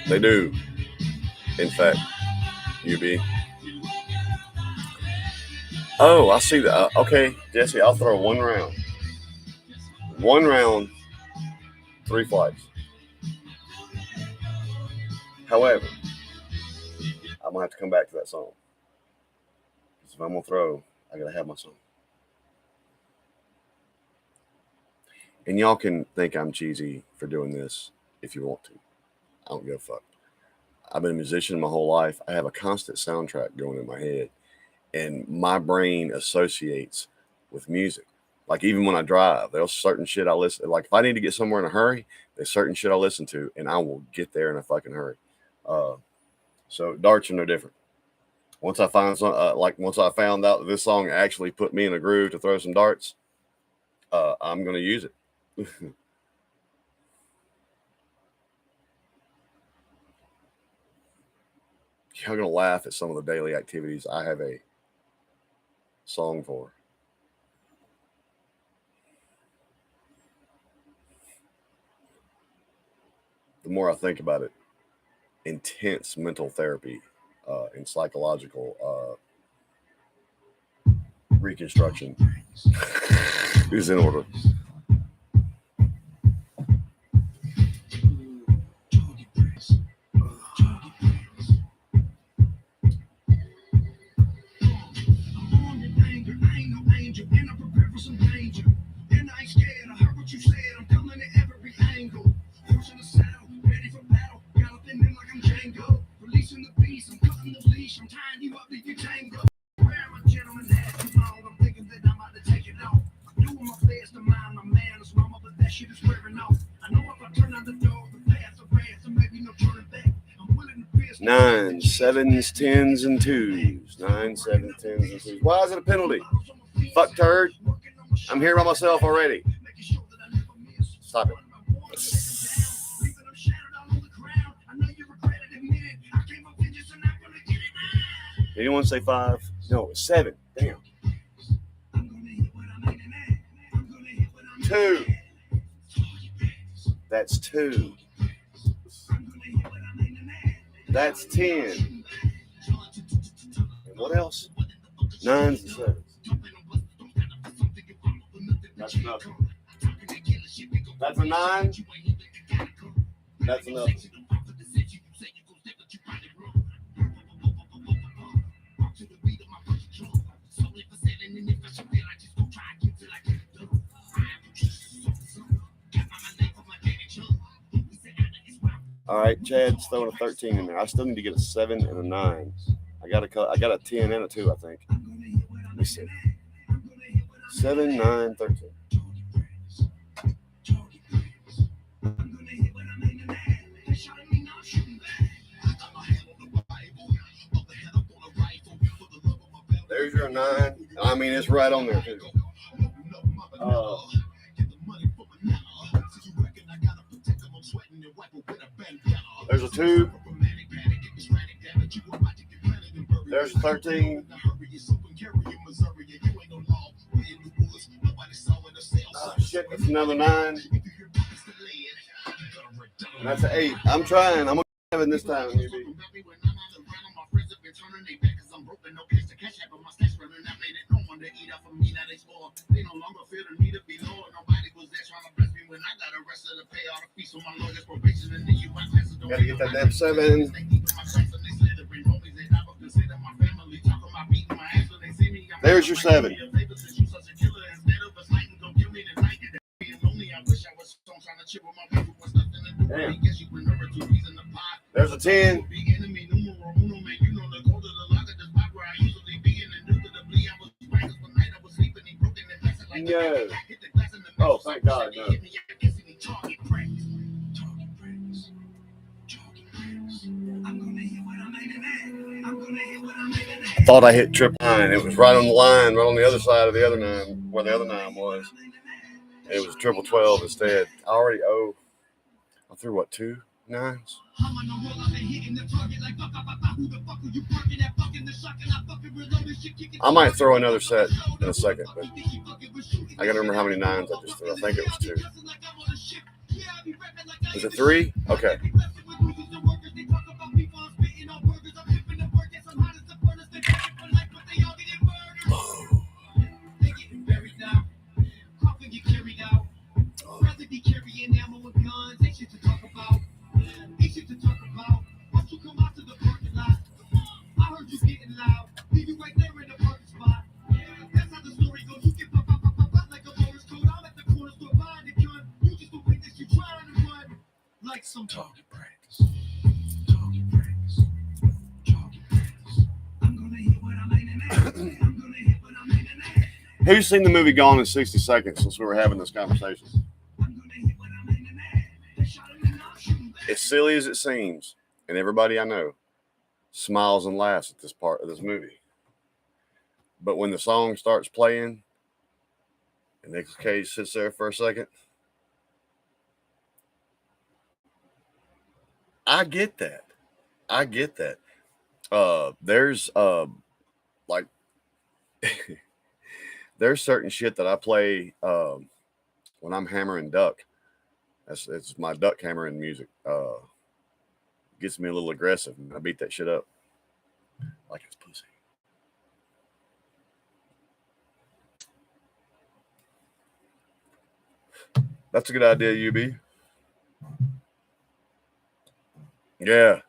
S1: They do. In fact, UB. Oh, I see that. Okay, Jesse, I'll throw one round. 3 flights. However, I'm going to have to come back to that song. Because if I'm going to throw, I got to have my song. And y'all can think I'm cheesy for doing this if you want to. I don't give a fuck. I've been a musician my whole life. I have a constant soundtrack going in my head. And my brain associates with music. Like even when I drive, there's certain shit I listen. Like if I need to get somewhere in a hurry, there's certain shit I listen to, and I will get there in a fucking hurry. So darts are no different. Once I find once I found out that this song actually put me in a groove to throw some darts, I'm gonna use it. Y'all gonna laugh at some of the daily activities I have a song for. The more I think about it, intense mental therapy and psychological reconstruction is in order. Nines, sevens, tens, and twos. 9, 7, 10s, and 2s. Why is it a penalty? Fuck turd. I'm here by myself already. Stop it. Did anyone say 5? No, it's 7. Damn. 2. That's 2. That's 10. And what else? 9s and 7s. That's nothing. That's a 9. That's nothing. All right, Chad's throwing a 13 in there. I still need to get a 7 and a 9. I got a 10 and a 2, I think. Let me see. 7, 9, 13. There's your 9. I mean, it's right on there, too. There's a 2. There's a 13. Oh, shit, that's another 9. And that's an 8. I'm trying. I'm going to have it this time, maybe. Gotta get that damn 7. There's your 7. Damn. There's a 10. No. Oh, thank God, no. Thought I hit triple 9. It was right on the line, right on the other side of the other 9, where the other 9 was. It was triple 12 instead. I already owe. I threw what, 2 9s? I might throw another set in a second, but I gotta remember how many 9s I just threw. I think it was 2. Was it 3? Okay. Some target practice. Target practice. Target practice. I'm gonna hit what I'm aiming at. I'm gonna hit what I'm aiming at. Who's seen the movie Gone in 60 Seconds since we were having this conversation? I'm gonna hit what I'm aiming at. As silly as it seems, and everybody I know smiles and laughs at this part of this movie. But when the song starts playing and Nicolas Cage sits there for a second, I get that. I get that. There's like there's certain shit that I play when I'm hammering duck. It's my duck hammering music. Gets me a little aggressive, and I beat that shit up like it's pussy. That's a good idea, UB. Yeah.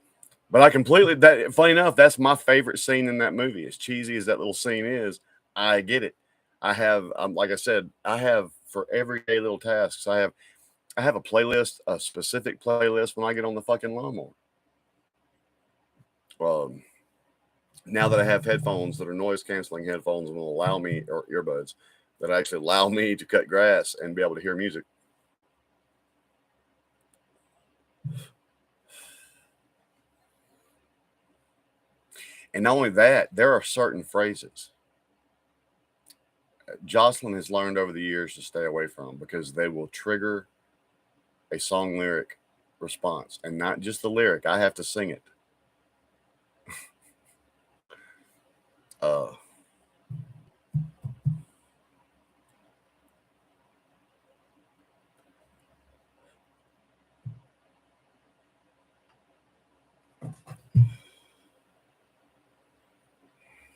S1: But I completely that funny enough, that's my favorite scene in that movie. As cheesy as that little scene is, I get it. I have like I said, I have for everyday little tasks, I have a playlist, a specific playlist when I get on the fucking lawnmower. Now that I have headphones that are noise canceling headphones and will allow me, or earbuds that actually allow me to cut grass and be able to hear music. And not only that, there are certain phrases Jocelyn has learned over the years to stay away from because they will trigger a song lyric response, and not just the lyric. I have to sing it.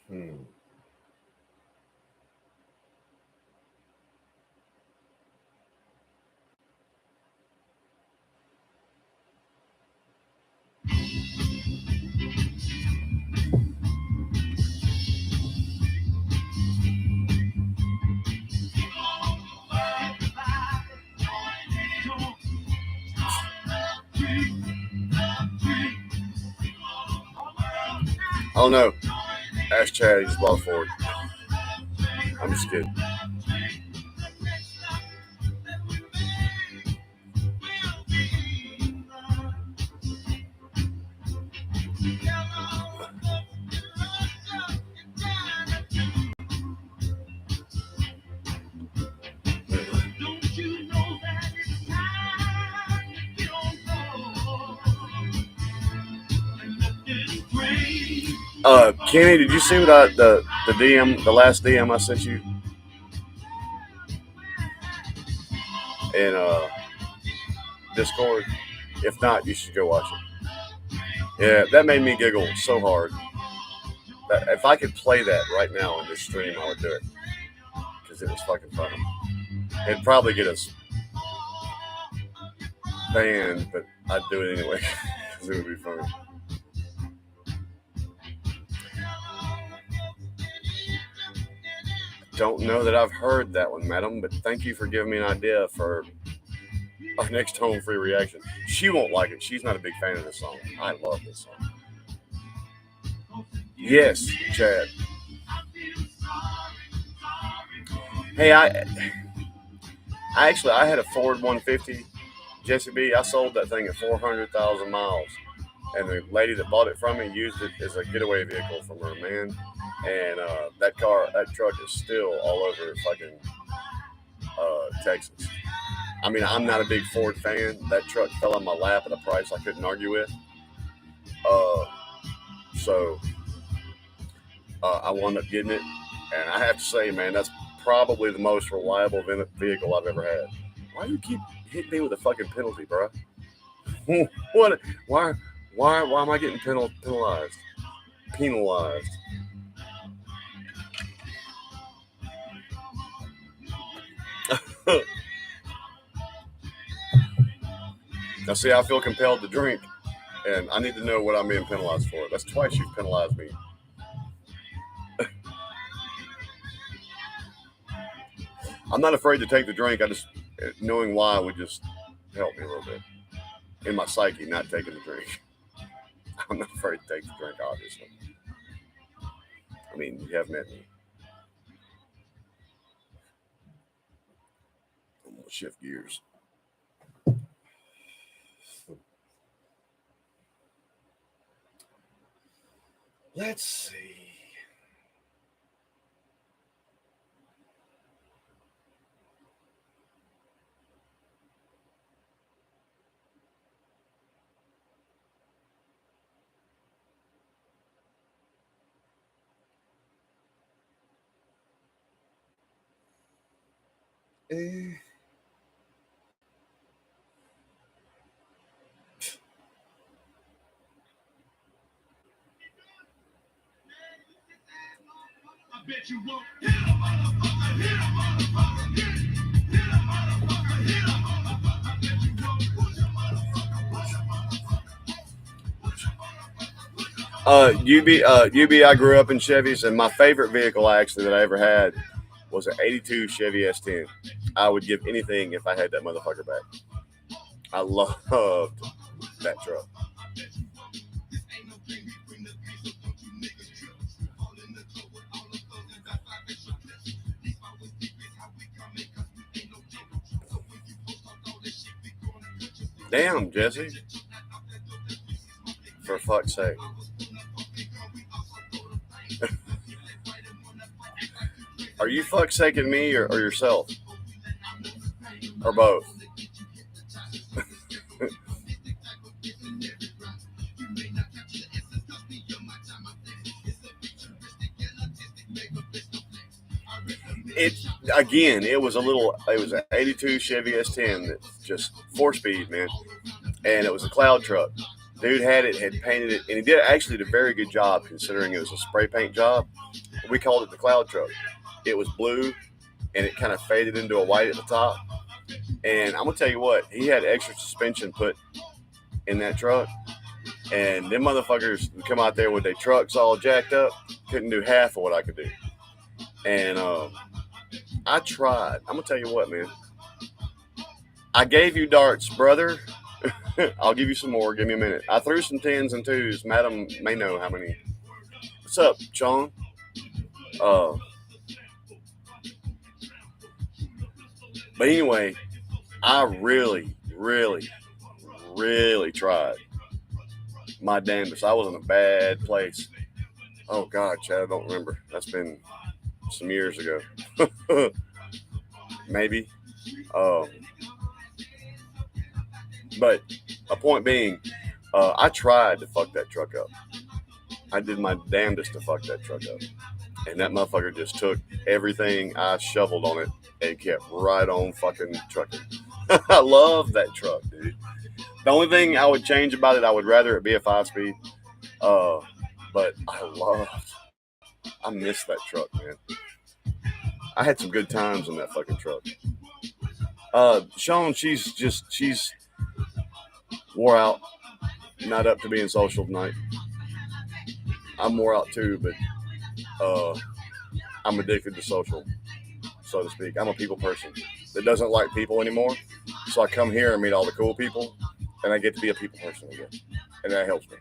S1: Hmm. Oh no, ask Chad. He just bought Ford. I'm just kidding. Kenny, did you see what the DM, the last DM I sent you? In Discord. If not, you should go watch it. Yeah, that made me giggle so hard. That if I could play that right now in this stream, I would do it because it was fucking funny. It'd probably get us banned, but I'd do it anyway because it would be funny. Don't know that I've heard that one, madam, but thank you for giving me an idea for our next home free reaction. She won't like it. She's not a big fan of this song. I love this song. Yes, Chad. Hey, I had a Ford 150 Jesse B. I sold that thing at 400,000 miles, and the lady that bought it from me used it as a getaway vehicle from her man. And that truck is still all over fucking Texas. I mean, I'm not a big Ford fan. That truck fell on my lap at a price I couldn't argue with. So I wound up getting it, and I have to say, man, that's probably the most reliable vehicle I've ever had. Why do you keep hitting me with a fucking penalty, bro? What? Why am I getting penalized? Penalized. Now, see, I feel compelled to drink, and I need to know what I'm being penalized for. That's twice you've penalized me. I'm not afraid to take the drink. I just, knowing why would just help me a little bit. In my psyche, not taking the drink. I'm not afraid to take the drink, obviously. I mean, you have met me. I'm going to shift gears. Let's see. I bet you won't. Hit a motherfucker, hit a motherfucker, hit a motherfucker, hit a motherfucker. I bet you won't. Push a motherfucker, push a motherfucker, push a motherfucker. UB, I grew up in Chevys, and my favorite vehicle actually that I ever had was an 82 Chevy S10. I would give anything if I had that motherfucker back. I loved that truck. Damn, Jesse. For fuck's sake. Are you fuck's saking me or yourself? Or both? It was an 82 Chevy S10 that's just 4-speed, man. And it was a cloud truck. Dude had painted it, and he did a very good job considering it was a spray paint job. We called it the cloud truck. It was blue, and it kind of faded into a white at the top. And I'm going to tell you what, he had extra suspension put in that truck. And them motherfuckers would come out there with their trucks all jacked up, couldn't do half of what I could do. And I tried. I'm gonna tell you what, man. I gave you darts, brother. I'll give you some more. Give me a minute. I threw some tens and twos. Madam may know how many. What's up, Sean? Uh, but anyway, I really, really, really tried my damnedest. I was in a bad place. Oh God, Chad, I don't remember. That's been some years ago. Maybe. Um, but a point being, I tried to fuck that truck up. I did my damnedest to fuck that truck up. And that motherfucker just took everything I shoveled on it and kept right on fucking trucking. I love that truck, dude. The only thing I would change about it, I would rather it be a 5-speed. But I miss that truck, man. I had some good times in that fucking truck. Sean, she's wore out, not up to being social tonight. I'm wore out too, but I'm addicted to social, so to speak. I'm a people person that doesn't like people anymore. So I come here and meet all the cool people, and I get to be a people person again, and that helps me.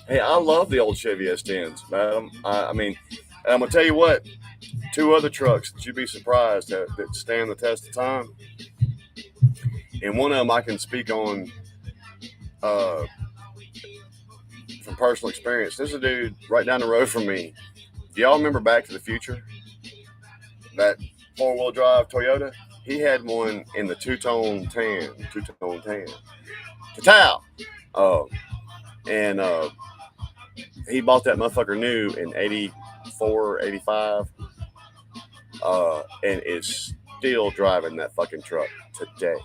S1: Hey, I love the old Chevy S10s, man. I mean, I'm gonna tell you what. Two other trucks that you'd be surprised that stand the test of time, and one of them I can speak on uh, from personal experience. There's a dude right down the road from me. Do y'all remember Back to the Future? That 4-wheel drive Toyota? He had one in the two-tone tan. Total. Uh, and he bought that motherfucker new in 84, 85, and is still driving that fucking truck today.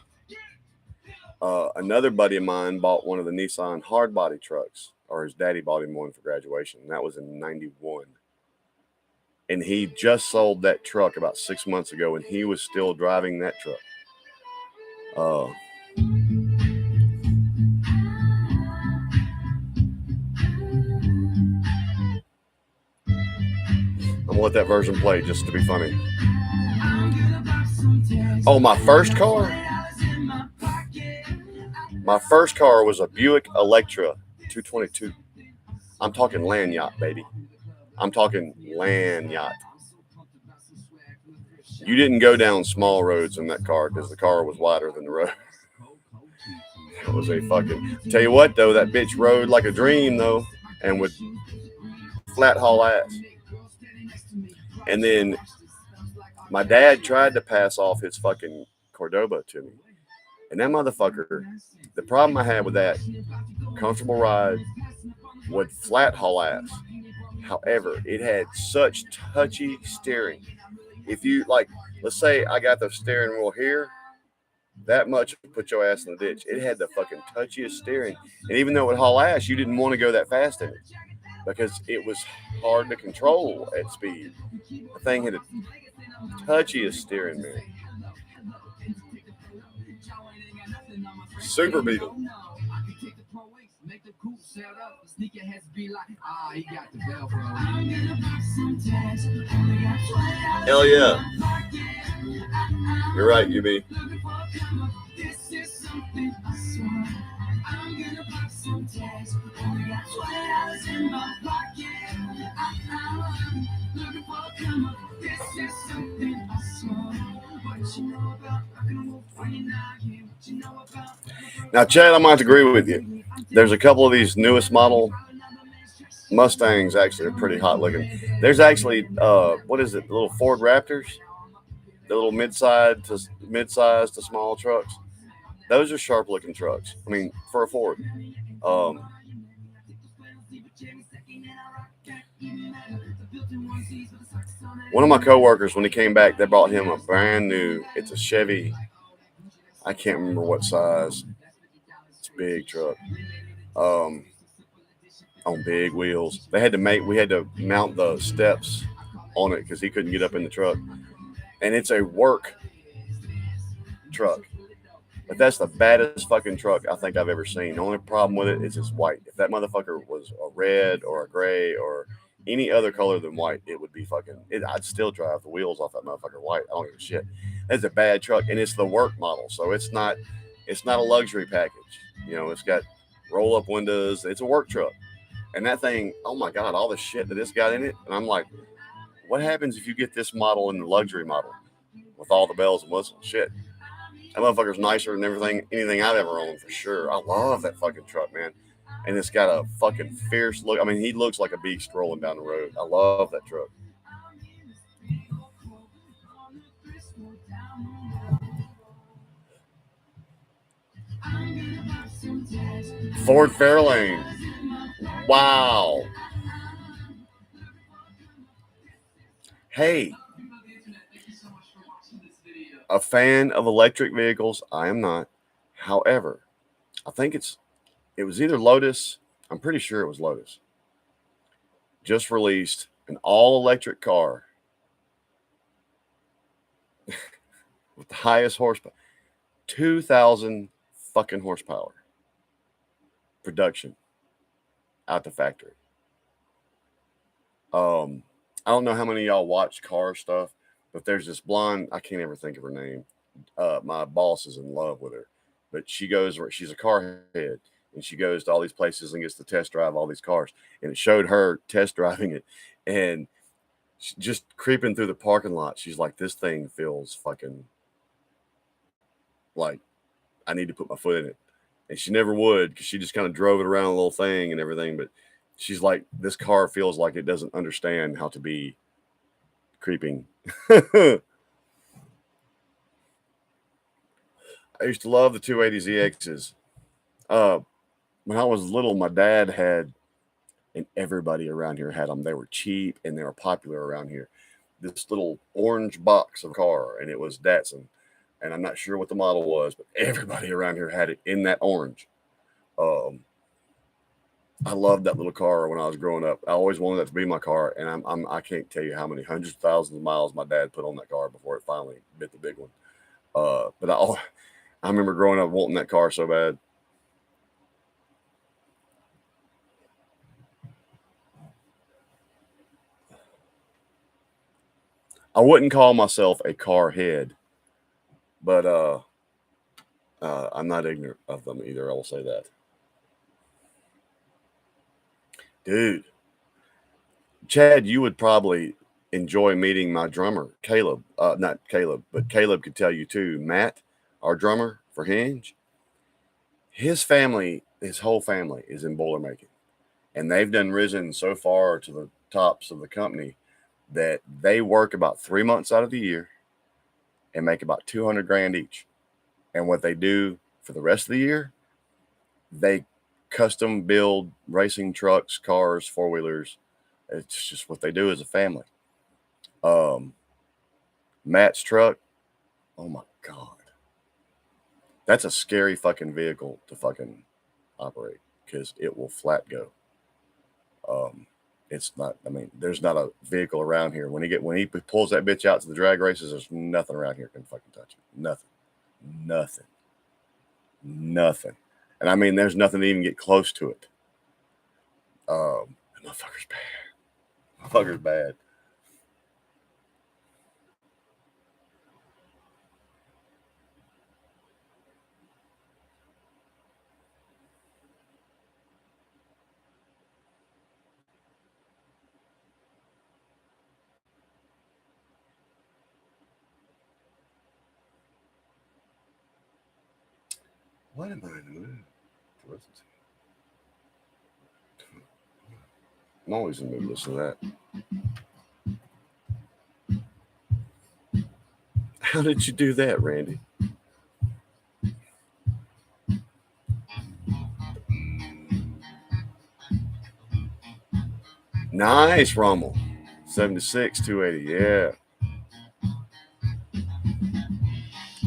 S1: Another buddy of mine bought one of the Nissan hardbody trucks, or his daddy bought him one for graduation. And that was in 91. And he just sold that truck about 6 months ago, and he was still driving that truck. I'm gonna let that version play just to be funny. Oh, my first car? My first car was a Buick Electra 222. I'm talking land yacht, baby. I'm talking land yacht. You didn't go down small roads in that car because the car was wider than the road. It was a fucking. Tell you what, though, that bitch rode like a dream, though, and with flat haul ass. And then my dad tried to pass off his fucking Cordoba to me. And that motherfucker, the problem I had with that, comfortable ride with flat haul ass. However, it had such touchy steering. If you, like, let's say I got the steering wheel here, that much would put your ass in the ditch. It had the fucking touchiest steering. And even though it would haul ass, you didn't want to go that fast in it because it was hard to control at speed. The thing had the touchiest steering, man. Super Beetle. Hell yeah. You're right, UB. Now, Chad, I might agree with you. There's a couple of these newest model Mustangs actually are pretty hot looking. There's actually, what is it, the little Ford Raptors? The little mid-sized to small trucks. Those are sharp looking trucks. I mean, for a Ford. One of my coworkers, when he came back, they brought him a brand new. It's a Chevy. I can't remember what size. It's a big truck. On big wheels. We had to mount the steps on it because he couldn't get up in the truck. and it's a work truck. But that's the baddest fucking truck I think I've ever seen. The only problem with it is it's white. If that motherfucker was a red or a gray or any other color than white, it would be fucking. I'd still drive the wheels off that motherfucker white. I don't give a shit. That's a bad truck, and it's the work model, so it's not. It's not a luxury package. It's got roll up windows. It's a work truck, and that thing. Oh my god, all the shit that it's got in it, and I'm like, what happens if you get this model in the luxury model with all the bells and whistles? Shit, that motherfucker's nicer than anything I've ever owned for sure. I love that fucking truck, man. And it's got a fucking fierce look. I mean, he looks like a beast rolling down the road. I love that truck. Ford Fairlane. Wow. Hey, a fan of electric vehicles. I am not. However, I think it was either Lotus. I'm pretty sure it was Lotus. Just released an all electric car with the highest horsepower, 2,000 fucking horsepower production out the factory. I don't know how many of y'all watch car stuff, but there's this blonde. I can't ever think of her name. My boss is in love with her, but she's a car head, and she goes to all these places and gets to test drive all these cars. And it showed her test driving it, and just creeping through the parking lot. She's like, "This thing feels fucking like I need to put my foot in it." And she never would, because she just kind of drove it around a little thing and everything. But she's like, "This car feels like it doesn't understand how to be creeping." I used to love the 280ZXs. When I was little, my dad had, and everybody around here had them. They were cheap and they were popular around here. This little orange box of car, and it was Datsun. And I'm not sure what the model was, but everybody around here had it in that orange. Um, I loved that little car when I was growing up. I always wanted that to be my car, and I can't tell you how many hundreds of thousands of miles my dad put on that car before it finally bit the big one. But I remember growing up wanting that car so bad. I wouldn't call myself a car head, but I'm not ignorant of them either. I will say that, dude. Chad, you would probably enjoy meeting my drummer, Caleb. Not Caleb, but Caleb could tell you too. Matt, our drummer for Hinge, his whole family is in Boilermaking, and they've done risen so far to the tops of the company that they work about 3 months out of the year and make about 200 grand each. And what they do for the rest of the year, they custom build racing trucks, cars, four wheelers. It's just what they do as a family. Um, Matt's truck, oh my god, that's a scary fucking vehicle to fucking operate, because it will flat go. Um, it's not. I mean, there's not a vehicle around here when he pulls that bitch out to the drag races. There's nothing around here can fucking touch it. Nothing, nothing. And I mean, there's nothing to even get close to it. That motherfucker's bad. Motherfucker's bad. What am I in the mood to listen to? I'm always in the mood to listen to that. How did you do that, Randy? Nice, Rommel. 76, 280. Yeah.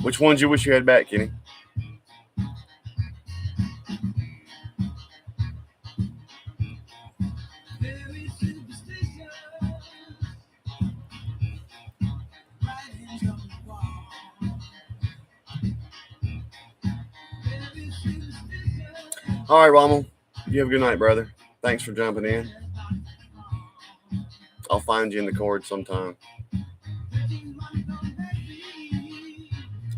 S1: Which ones you wish you had back, Kenny? All right, Rommel. You have a good night, brother. Thanks for jumping in. I'll find you in the cord sometime.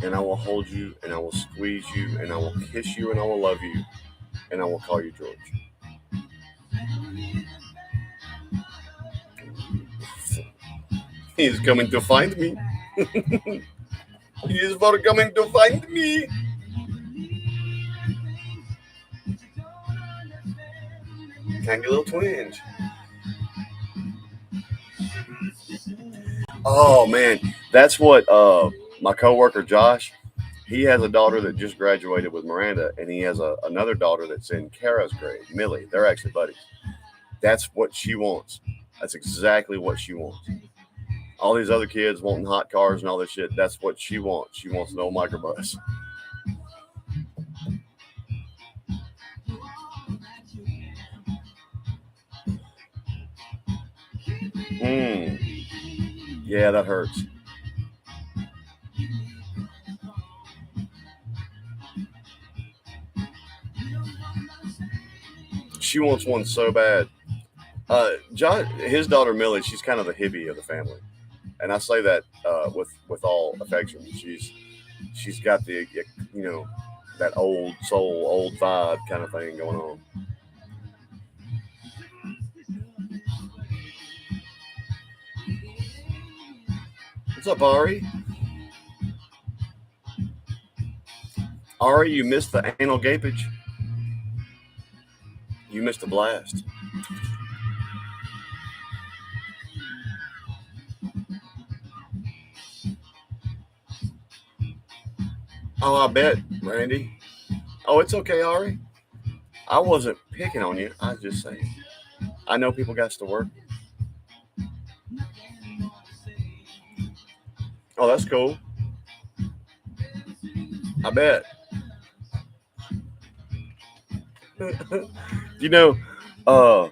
S1: And I will hold you, and I will squeeze you, and I will kiss you, and I will love you, and I will call you George. He is coming to find me. He is coming to find me. Can get a little twinge. Oh man, that's what my coworker Josh. He has a daughter that just graduated with Miranda, and he has another daughter that's in Kara's grade, Millie. They're actually buddies. That's what she wants. That's exactly what she wants. All these other kids wanting hot cars and all this shit. That's what she wants. She wants an old microbus. Yeah, that hurts. She wants one so bad. John, his daughter Millie, she's kind of the hippie of the family, and I say that with all affection. She's got the that old soul, old vibe kind of thing going on. What's up, Ari? Ari, you missed the anal gapage. You missed a blast. Oh, I bet, Randy. Oh, it's okay, Ari. I wasn't picking on you. I was just saying. I know people got to work. Oh, that's cool. I bet. you know, uh,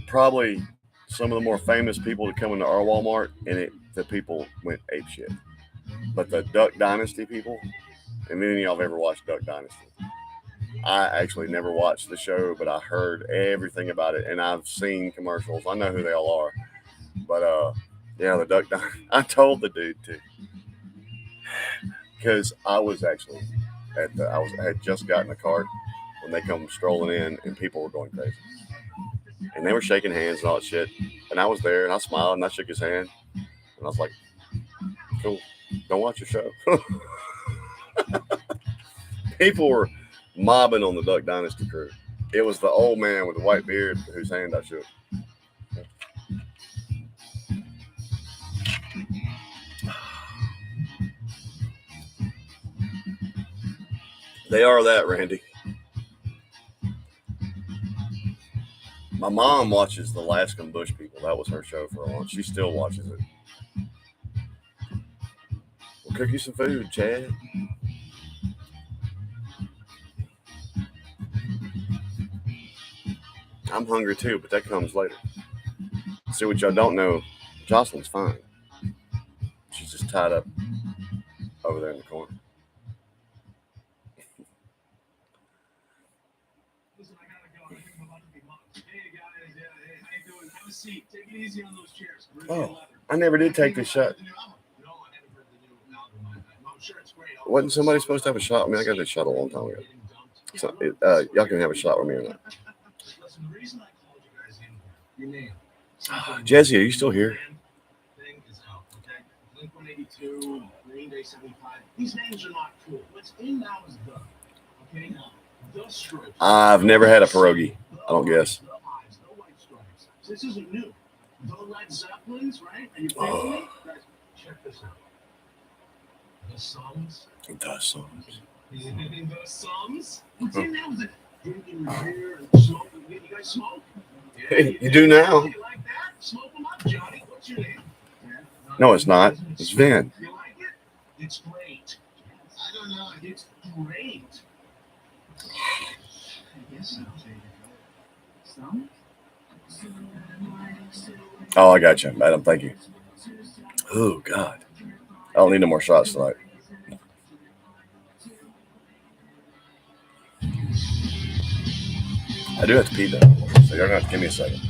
S1: probably some of the more famous people to come into our Walmart, and the people went ape shit. But the Duck Dynasty people, and many of y'all have ever watched Duck Dynasty. I actually never watched the show, but I heard everything about it, and I've seen commercials. I know who they all are. But yeah, the Duck Dynasty. I told the dude too, because I was actually I had just gotten a cart when they come strolling in, and people were going crazy, and they were shaking hands and all that shit, and I was there, and I smiled, and I shook his hand, and I was like, "Cool, don't watch your show." People were mobbing on the Duck Dynasty crew. It was the old man with the white beard whose hand I shook. They are that, Randy. My mom watches the Alaskan Bush People. That was her show for a while. She still watches it. We'll cook you some food, Chad. I'm hungry too, but that comes later. See what y'all don't know, Jocelyn's fine. She's just tied up over there in the corner.
S2: Listen, I gotta go. I think I'm about to be mugged. Hey guys, yeah, hey, how you doing? Have a seat. Take it easy on those chairs.
S1: Oh, I never did take this shot.
S2: No, I haven't heard the new album. I'm sure it's great.
S1: Wasn't somebody supposed to have a shot? I mean, I got this shot a long time ago. So, y'all can have a shot with me or not.
S2: Listen, the reason I called you guys in here, your name.
S1: Jesse, are you still here?
S2: Thing is out, okay? Blink 182, Green Day 75. These names are not cool. What's in now is the. Okay, now. The Strokes.
S1: I've never had a pierogi. I don't guess.
S2: The Hives, the White Stripes. This isn't new. The Led Zeppelins, right? Are you feeling me? Guys, check this out. The Songs.
S1: The Songs.
S2: The Songs? What's in now is it drinking beer and smoking? You guys smoke? Yeah,
S1: You do now.
S2: You like that? Smoke them up, Johnny. What's your name?
S1: No, it's not. It's Vin.
S2: You like it? It's great. I don't know. It's great. I guess so. Some?
S1: Oh, I got you, madam. Thank you. Oh God, I don't need no more shots tonight. I do have to pee though, so you're gonna have to give me a second.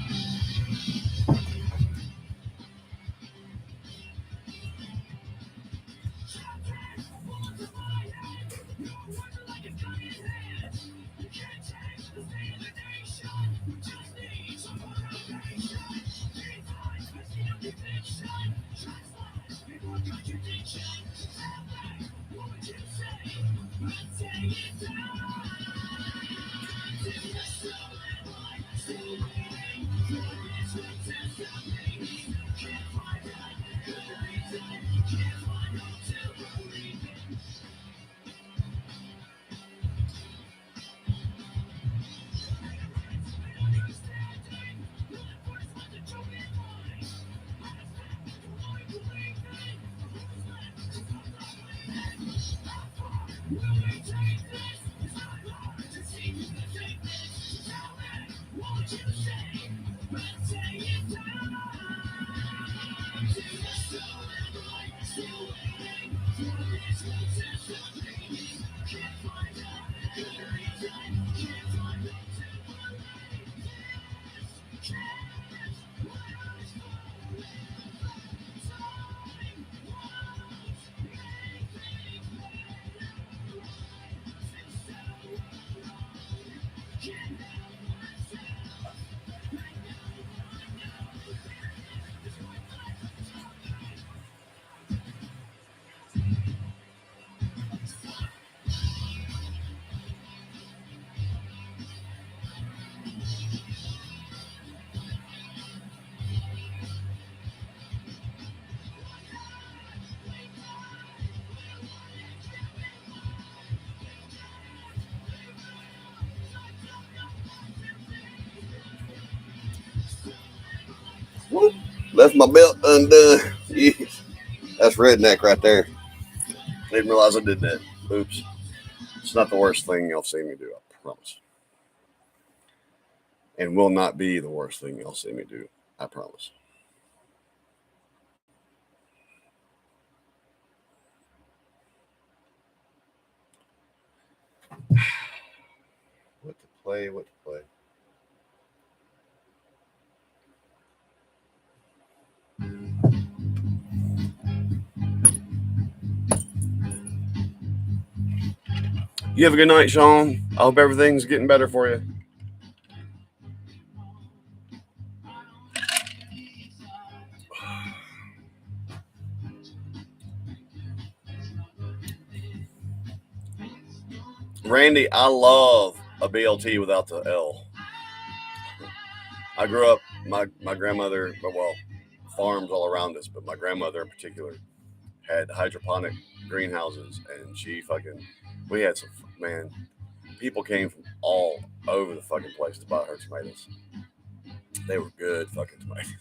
S1: Whoop, left my belt undone. Jeez. That's redneck right there. Didn't realize I did that. Oops. It's not the worst thing you'll see me do, I promise. And will not be the worst thing you'll see me do, I promise. What to play, what to play. You have a good night, Sean. I hope everything's getting better for you. Randy, I love a BLT without the L. I grew up, my grandmother, well, farms all around us, but my grandmother in particular had hydroponic greenhouses, and we had some, man, people came from all over the fucking place to buy her tomatoes. They were good fucking tomatoes.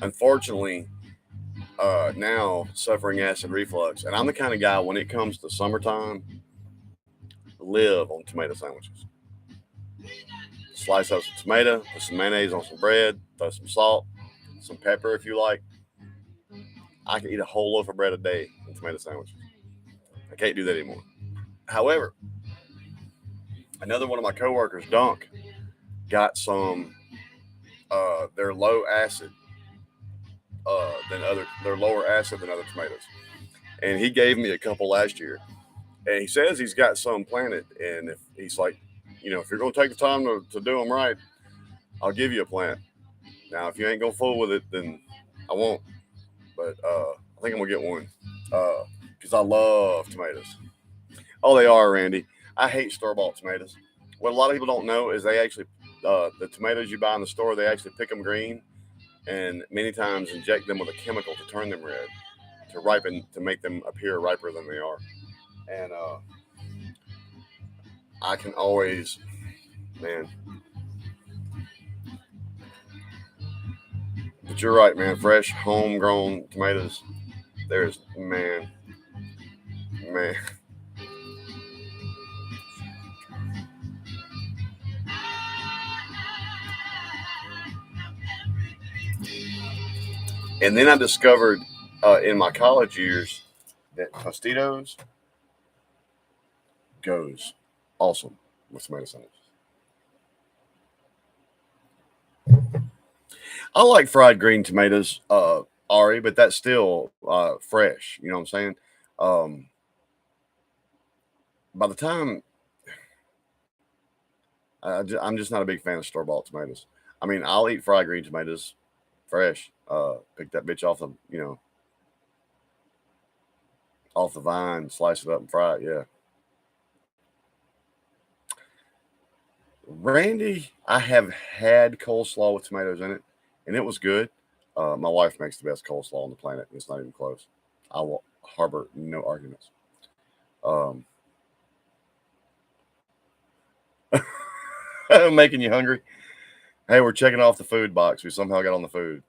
S1: Unfortunately, now suffering acid reflux, and I'm the kind of guy when it comes to summertime, live on tomato sandwiches. Slice up some tomato, put some mayonnaise on some bread, throw some salt, some pepper if you like. I can eat a whole loaf of bread a day in tomato sandwiches. I can't do that anymore. However, another one of my coworkers, Dunk, got some. They're low acid they're lower acid than other tomatoes, and he gave me a couple last year. And he says he's got some planted, and if he's like, if you're gonna take the time to do them right, I'll give you a plant. Now, if you ain't gonna fool with it, then I won't. But I think I'm gonna get one because I love tomatoes. Oh, they are, Randy. I hate store-bought tomatoes. What a lot of people don't know is they actually the tomatoes you buy in the store, they actually pick them green and many times inject them with a chemical to turn them red, to ripen, to make them appear riper than they are. And I can always, man. But you're right, man. Fresh, homegrown tomatoes. There's, man. And then I discovered in my college years, that Tostitos goes awesome with tomato sandwiches. I like fried green tomatoes, Ari, but that's still fresh. You know what I'm saying? Um, by the time I'm just not a big fan of store bought tomatoes. I mean, I'll eat fried green tomatoes fresh. Pick that bitch off the off the vine, slice it up and fry it. Yeah, Randy, I have had coleslaw with tomatoes in it, and it was good. My wife makes the best coleslaw on the planet. It's not even close. I will harbor no arguments. Um, making you hungry. Hey, we're checking off the food box. We somehow got on the food.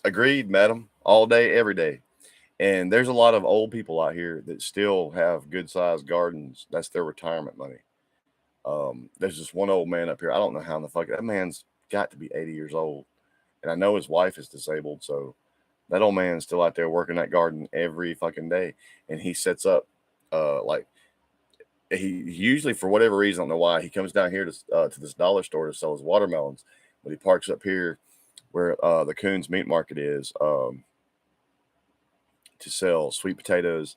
S1: Agreed, madam. All day, every day. And there's a lot of old people out here that still have good sized gardens. That's their retirement money. There's just one old man up here. I don't know how in the fuck that man's got to be 80 years old. And I know his wife is disabled. So that old man's still out there working that garden every fucking day. And he sets up, like, he usually, for whatever reason, I don't know why, he comes down here to this dollar store to sell his watermelons. But he parks up here where the Coons Meat Market is. To sell sweet potatoes,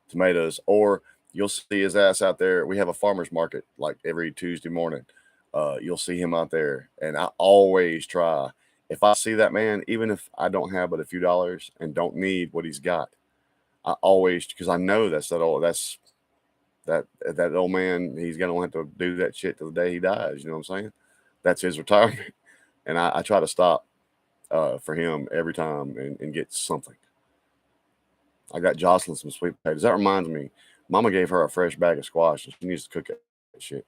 S1: tomatoes, or you'll see his ass out there. We have a farmer's market like every Tuesday morning. You'll see him out there, and I always try. If I see that man, even if I don't have but a few dollars and don't need what he's got, I always, because I know that old man. He's gonna have to do that shit till the day he dies. You know what I'm saying? That's his retirement, and I try to stop for him every time and get something. I got Jocelyn some sweet potatoes. That reminds me, Mama gave her a fresh bag of squash, and she needs to cook that shit.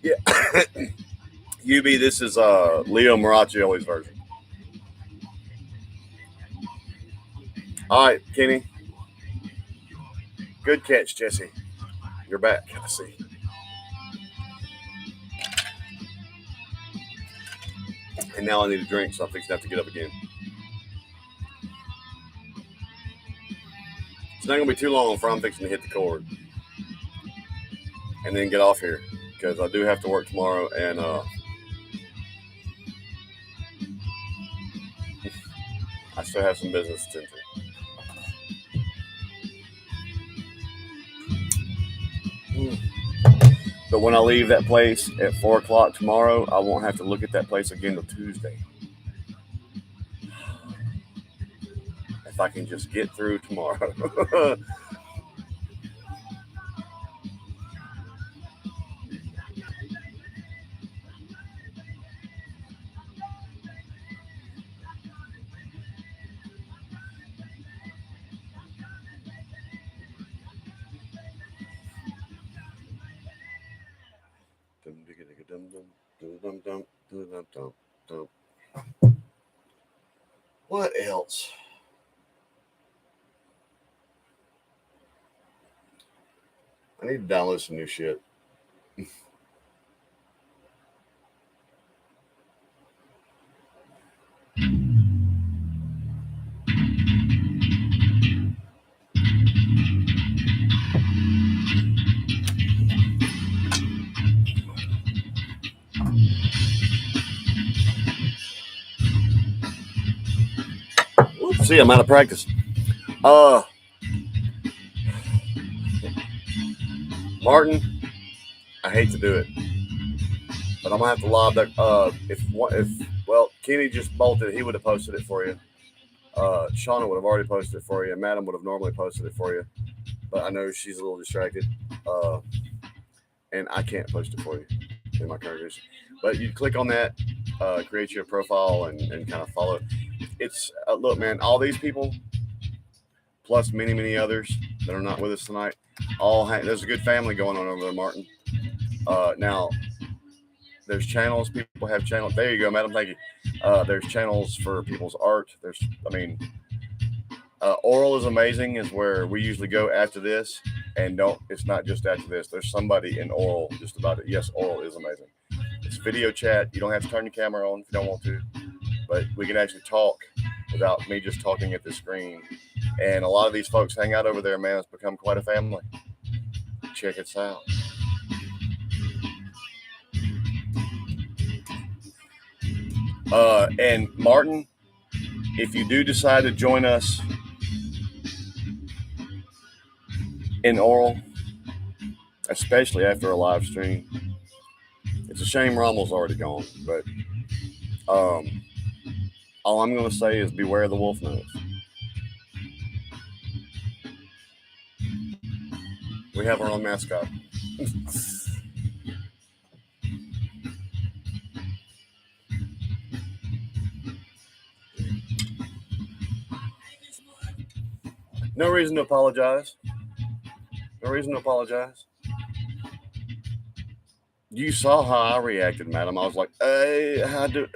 S1: Yeah, UB. This is Leo Marachioli's version. All right, Kenny. Good catch, Jesse. You're back. I see. And now I need a drink, so I'm fixing to have to get up again. It's not gonna be too long before I'm fixing to hit the cord. and then get off here because I do have to work tomorrow, and I still have some business to tend to. But when I leave that place at 4 o'clock tomorrow, I won't have to look at that place again till Tuesday. If I can just get through tomorrow. What else? I need to download some new shit. Oops, see, I'm out of practice. Martin, I hate to do it, but I'm gonna have to lob that. Well, Kenny just bolted, he would have posted it for you. Shauna would have already posted it for you, and Madam would have normally posted it for you, but I know she's a little distracted, and I can't post it for you in my congregation. But you click on that, create your profile, and kind of follow. It's look, man, all these people, plus many others that are not with us tonight, there's a good family going on over there, Martin. Now, there's channels. People have channels. There you go, madam. Thank you. There's channels for people's art. Oral is amazing. Is where we usually go after this, and don't. It's not just after this. There's somebody in oral just about it. Yes, oral is amazing. It's video chat. You don't have to turn your camera on if you don't want to, but we can actually talk without me just talking at the screen. And a lot of these folks hang out over there, man. It's become quite a family. Check it out. And Martin, if you do decide to join us in oral, especially after a live stream, it's a shame Rommel's already gone. But all I'm going to say is beware the wolf nose. We have our own mascot. No reason to apologize. No reason to apologize. You saw how I reacted, madam. I was like, "Hey, how do?"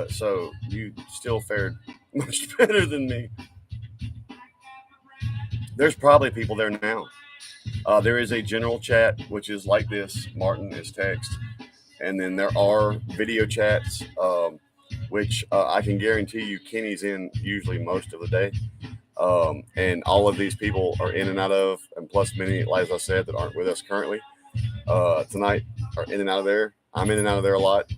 S1: So you still fared much better than me. There's probably people there now. There is a general chat, which is like this. Martin is text, and then there are video chats, which I can guarantee you Kenny's in usually most of the day. And all of these people are in and out of, and plus many, as I said, that aren't with us currently tonight are in and out of there. I'm in and out of there a lot.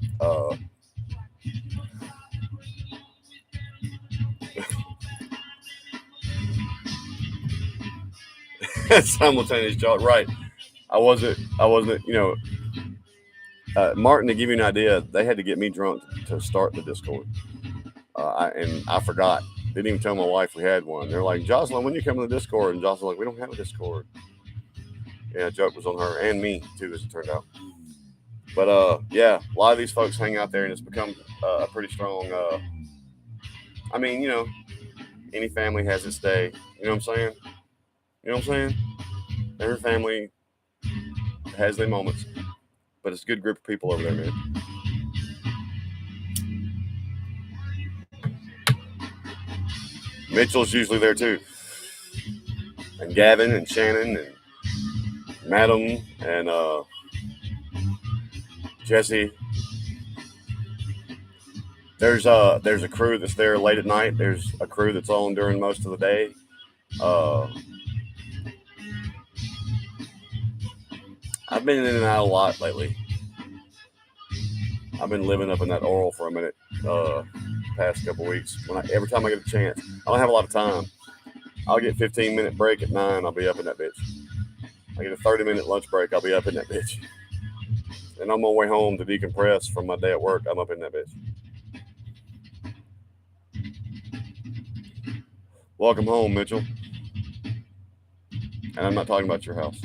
S1: Simultaneous job, right? I wasn't. Martin, to give you an idea, they had to get me drunk to start the Discord, and I forgot. Didn't even tell my wife we had one. They're like, Jocelyn, when you come to the Discord? And Jocelyn's like, we don't have a Discord. Yeah, joke was on her and me too, as it turned out. But yeah, a lot of these folks hang out there, and it's become a pretty strong. I mean, any family has its day. You know what I'm saying? You know what I'm saying? Every family has their moments, but it's a good group of people over there, man. Mitchell's usually there too, and Gavin and Shannon and Madam and Jesse. There's a crew that's there late at night. There's a crew that's on during most of the day. I've been in and out a lot lately. I've been living up in that oral for a minute. Past couple weeks. Every time I get a chance, I don't have a lot of time. I'll get 15-minute break at 9. I'll be up in that bitch. I get a 30-minute lunch break. I'll be up in that bitch. And on my way home to decompress from my day at work, I'm up in that bitch. Welcome home, Mitchell. And I'm not talking about your house.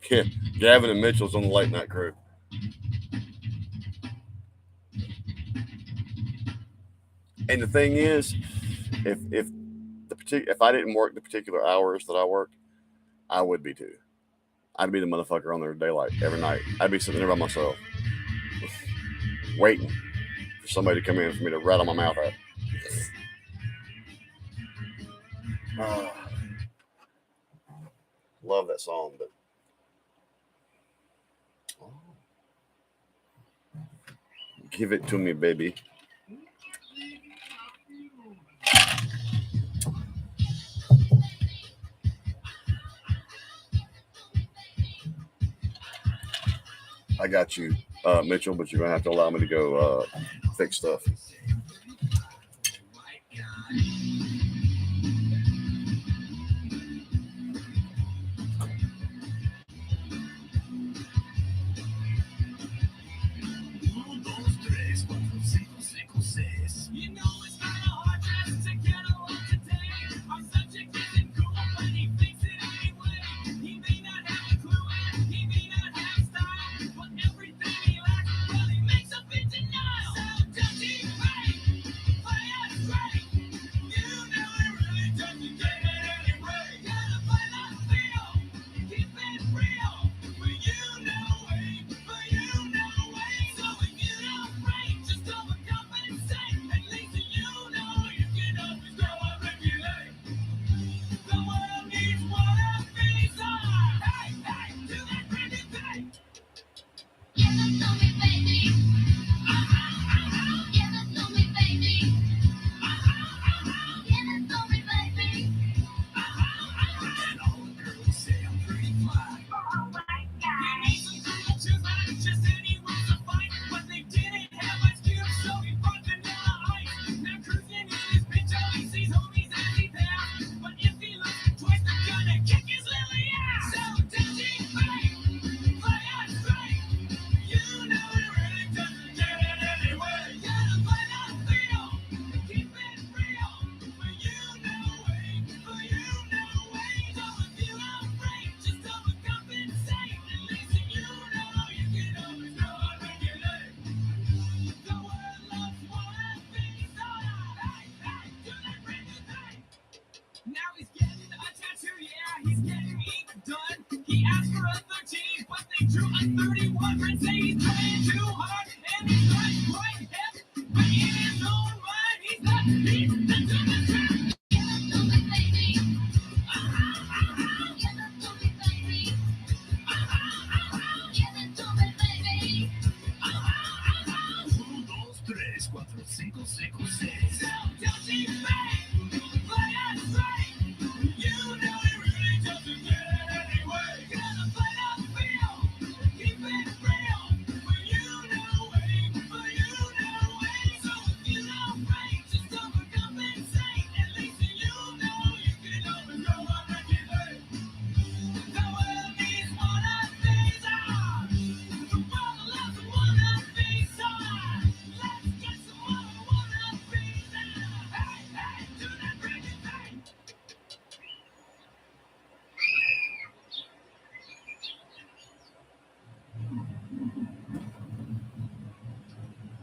S1: Yeah, Gavin and Mitchell's on the late night crew. And the thing is, if I didn't work the particular hours that I work, I would be too. I'd be the motherfucker on their daylight every night. I'd be sitting there by myself, waiting for somebody to come in for me to rattle my mouth at. Love that song, but give it to me, baby. I got you, Mitchell, but you're gonna have to allow me to go fix stuff.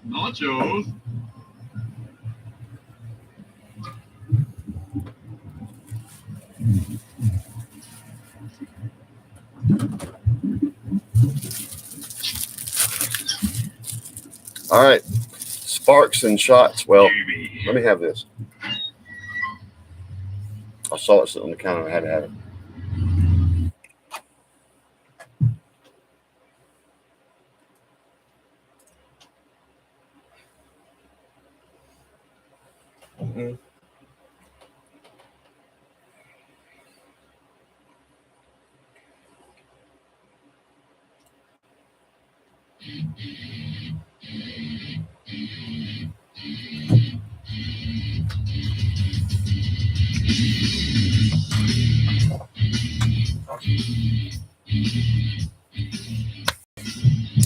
S3: Nachos.
S1: All right, sparks and shots. Well, let me have this. I saw it sitting on the counter. I had to have it. Mm-hmm.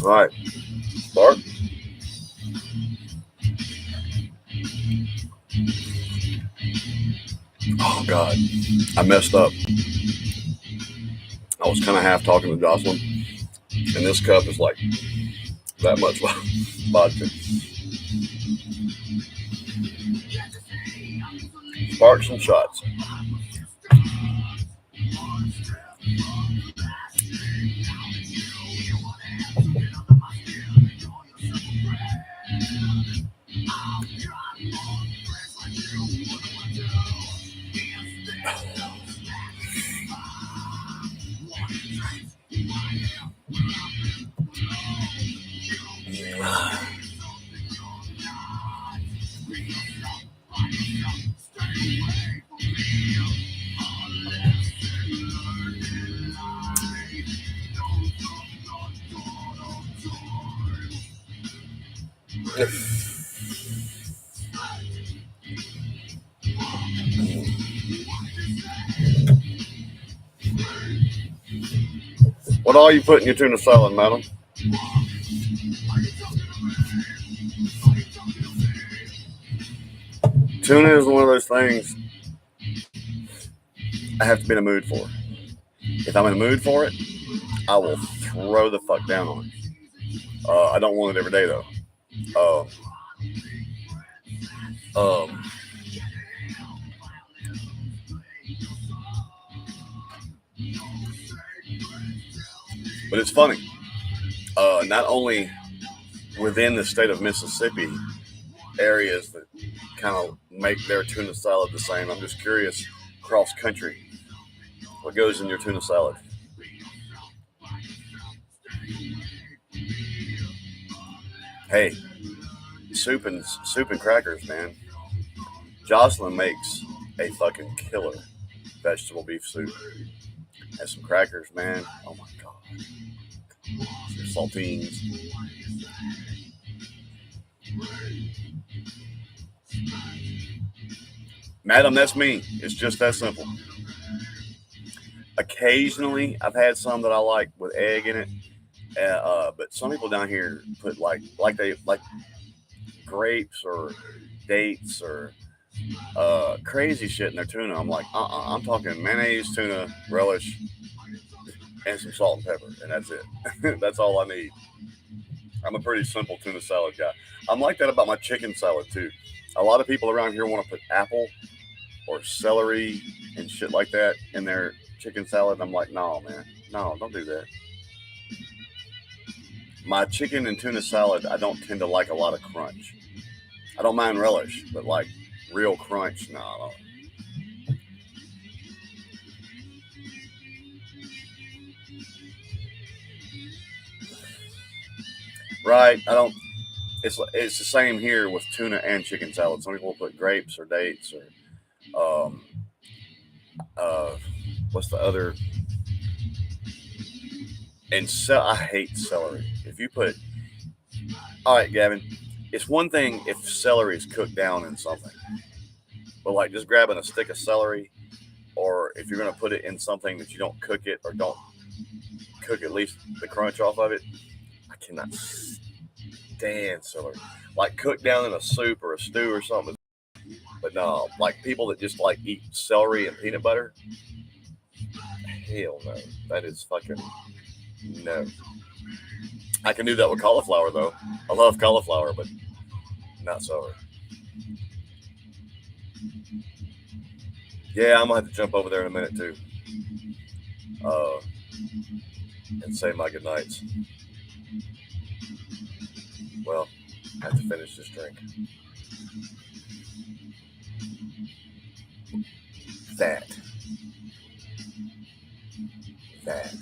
S1: All right, Bart. Oh God, I messed up. I was kind of half talking to Jocelyn, and this cup is like that much vodka. Spark some shots. What all you put in your tuna salad, madam? Tuna is one of those things I have to be in a mood for. If I'm in a mood for it, I will throw the fuck down on it. I don't want it every day though. Um, but it's funny. Not only within the state of Mississippi, areas that kind of make their tuna salad the same. I'm just curious, cross country, what goes in your tuna salad? Hey, soup and crackers, man. Jocelyn makes a fucking killer vegetable beef soup. And some crackers, man. Oh my god. Some saltines. Madam, that's me. It's just that simple. Occasionally, I've had some that I like with egg in it, but some people down here put like grapes or dates or crazy shit in their tuna. I'm like, I'm talking mayonnaise, tuna, relish, and some salt and pepper, and that's it. That's all I need. I'm a pretty simple tuna salad guy. I'm like that about my chicken salad too. A lot of people around here want to put apple or celery and shit like that in their chicken salad. I'm like, no, man, no, don't do that. My chicken and tuna salad, I don't tend to like a lot of crunch. I don't mind relish, but like real crunch, no. I don't. Right? I don't. It's the same here with tuna and chicken salad. Some people put grapes or dates or uh, what's the other? And I hate celery. If you put, all right, Gavin, it's one thing if celery is cooked down in something, but like just grabbing a stick of celery, or if you're gonna put it in something that you don't cook it or don't cook at least the crunch off of it, I cannot stand celery. Like cooked down in a soup or a stew or something. But no, like people that just like eat celery and peanut butter, hell no. That is fucking no. I can do that with cauliflower though. I love cauliflower, but not celery. Yeah, I'm gonna have to jump over there in a minute too, uh, and say my goodnights. Well, I have to finish this drink. That, that.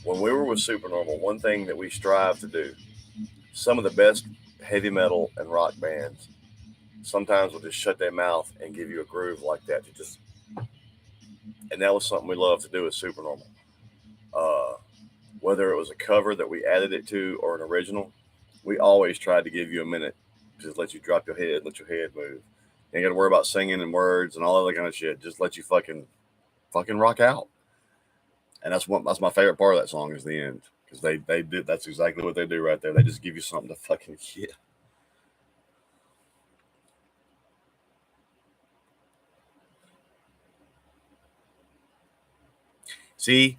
S1: When we were with Supernormal, one thing that we strive to do, some of the best heavy metal and rock bands sometimes will just shut their mouth and give you a groove like that to and that was something we love to do at Supernormal. Uh, whether it was a cover that we added it to or an original, we always tried to give you a minute, just let you drop your head, let your head move. You ain't got to worry about singing and words and all that kind of shit. Just let you fucking rock out. And that's my favorite part of that song is the end because they did that's exactly what they do right there. They just give you something to fucking get. See,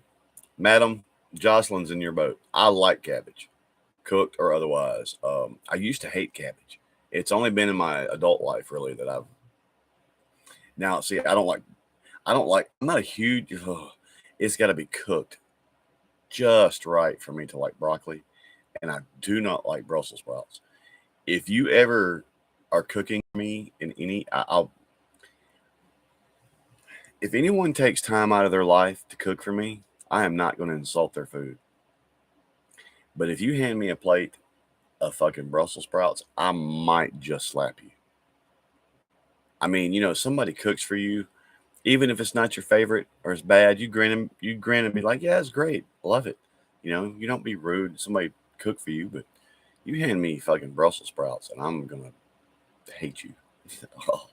S1: Madam Jocelyn's in your boat. I like cabbage, cooked or otherwise. I used to hate cabbage. It's only been in my adult life really that I've now see. I don't like. I'm not a huge. Ugh, it's got to be cooked just right for me to like broccoli, and I do not like Brussels sprouts. If you ever are cooking me in any, I'll if anyone takes time out of their life to cook for me, I am not going to insult their food. But if you hand me a plate of fucking Brussels sprouts, I might just slap you. I mean, somebody cooks for you, even if it's not your favorite or it's bad, you grin and be like, yeah, it's great, love it. You don't be rude. Somebody cook for you, but you hand me fucking Brussels sprouts, and I'm gonna hate you. Oh,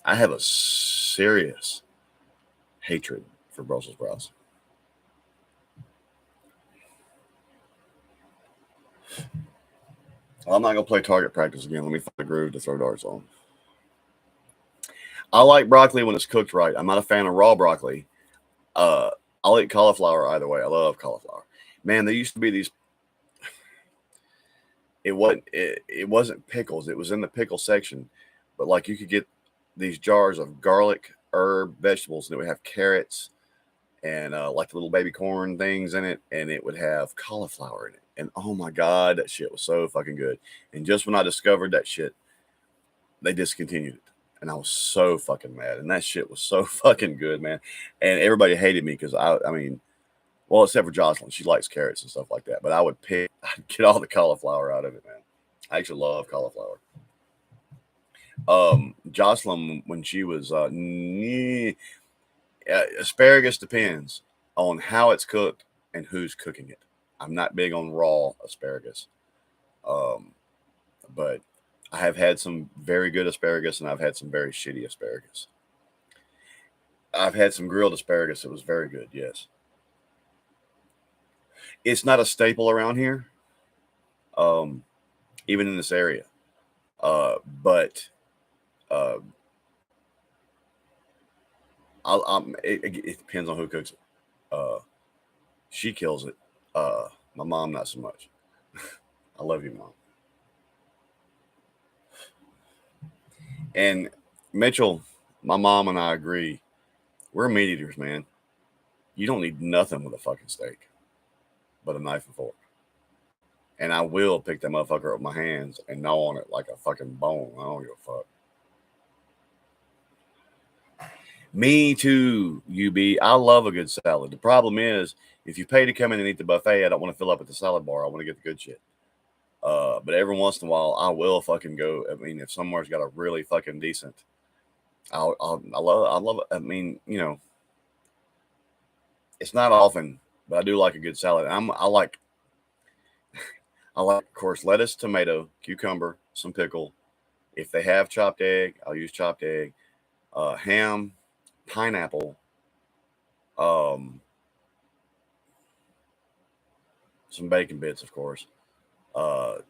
S1: I have a serious hatred for Brussels sprouts. Well, I'm not gonna play target practice again. Let me find a groove to throw darts on. I like broccoli when it's cooked right. I'm not a fan of raw broccoli. Uh, I'll eat cauliflower either way. I love cauliflower. Man, there used to be these. It wasn't pickles. It was in the pickle section, but like you could get these jars of garlic, herb, vegetables, and it would have carrots and like little baby corn things in it, and it would have cauliflower in it. And oh my god, that shit was so fucking good. And just when I discovered that shit, they discontinued it. And I was so fucking mad. And that shit was so fucking good, man. And everybody hated me because I mean, well, except for Jocelyn, she likes carrots and stuff like that. But I'd get all the cauliflower out of it, man. I actually love cauliflower. Jocelyn, when she was asparagus depends on how it's cooked and who's cooking it. I'm not big on raw asparagus, um, but I have had some very good asparagus and I've had some very shitty asparagus. I've had some grilled asparagus that was very good. Yes, it's not a staple around here, um, even in this area. But uh, it depends on who cooks it. Uh, she kills it. My mom, not so much. I love you, mom. And Mitchell, my mom and I agree. We're meat eaters, man. You don't need nothing with a fucking steak but a knife and fork. And I will pick that motherfucker up with my hands and gnaw on it like a fucking bone. I don't give a fuck. Me too, UB. I love a good salad. The problem is, if you pay to come in and eat the buffet, I don't want to fill up at the salad bar. I want to get the good shit. But every once in a while, I will fucking go. I mean, if somewhere's got a really fucking decent, I love it. I mean, it's not often, but I do like a good salad. I like, of course, lettuce, tomato, cucumber, some pickle. If they have chopped egg, I'll use chopped egg. Ham, pineapple, um, some bacon bits, of course,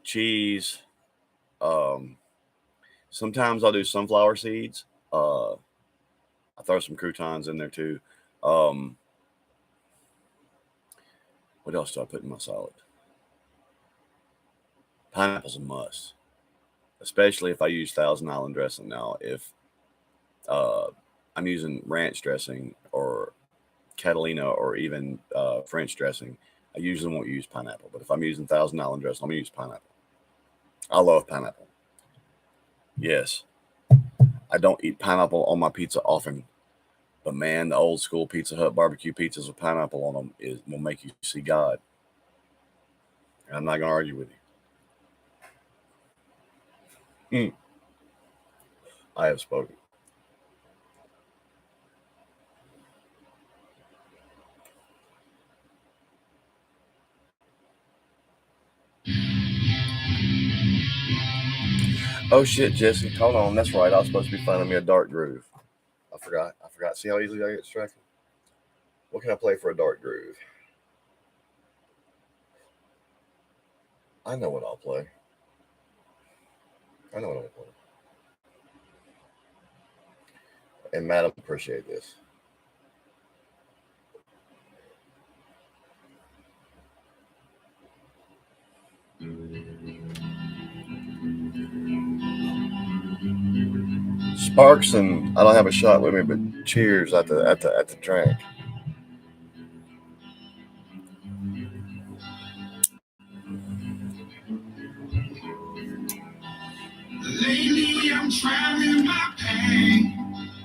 S1: cheese. Um, Sometimes I'll do sunflower seeds. I throw some croutons in there too. Um, what else do I put in my salad? Pineapple's a must, especially if I use Thousand Island dressing. Now, if uh, I'm using ranch dressing or Catalina or even French dressing, I usually won't use pineapple. But if I'm using Thousand Island dressing, I'm gonna use pineapple. I love pineapple. Yes, I don't eat pineapple on my pizza often, but man, the old school Pizza Hut barbecue pizzas with pineapple on them will make you see God. And I'm not gonna argue with you. I have spoken. Oh shit, Jesse, hold on. That's right. I was supposed to be finding me a dark groove. I forgot. See how easily I get distracted? What can I play for a dark groove? I know what I'll play. And Madam, appreciate this. Sparks and I don't have a shot with me, but cheers at the track.
S2: Lately I'm trying my pain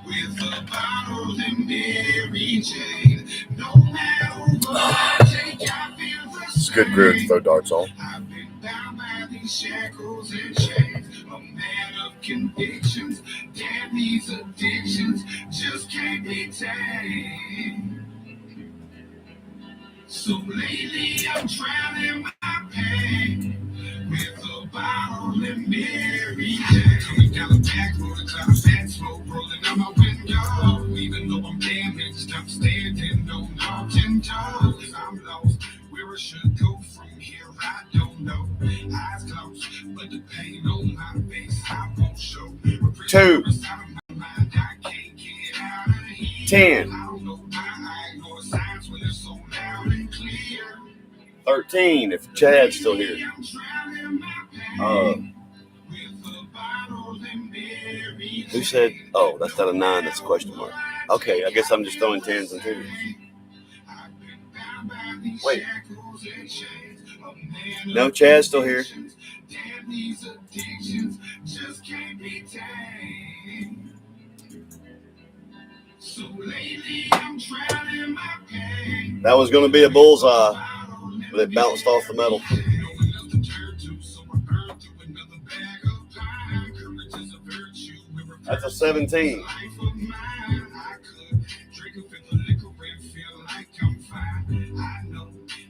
S2: with a bottle and Mary Jane. No matter what I take, I feel the
S1: It's a good groove to throw darts on.
S2: I've been bound by these shackles and chains, a man of convictions. Damn, these addictions just can't be tamed. So lately I'm drowning my pain with a bottle and Mary Jane. Coming down the back road, a cloud of fat smoke rolling out my window. Even though I'm damaged, I'm standing on all 10 toes. I'm lost where I should go from here, I don't know. Eyes closed, but the pain on my face I won't show.
S1: 2, 10, 13. If Chad's still here. Who said? Oh, that's not a 9. That's a question mark. Okay, I guess I'm just throwing 10s and 2s. Wait. No, Chad's still here. That was going to be a bullseye, but it bounced off the metal. That's a 17.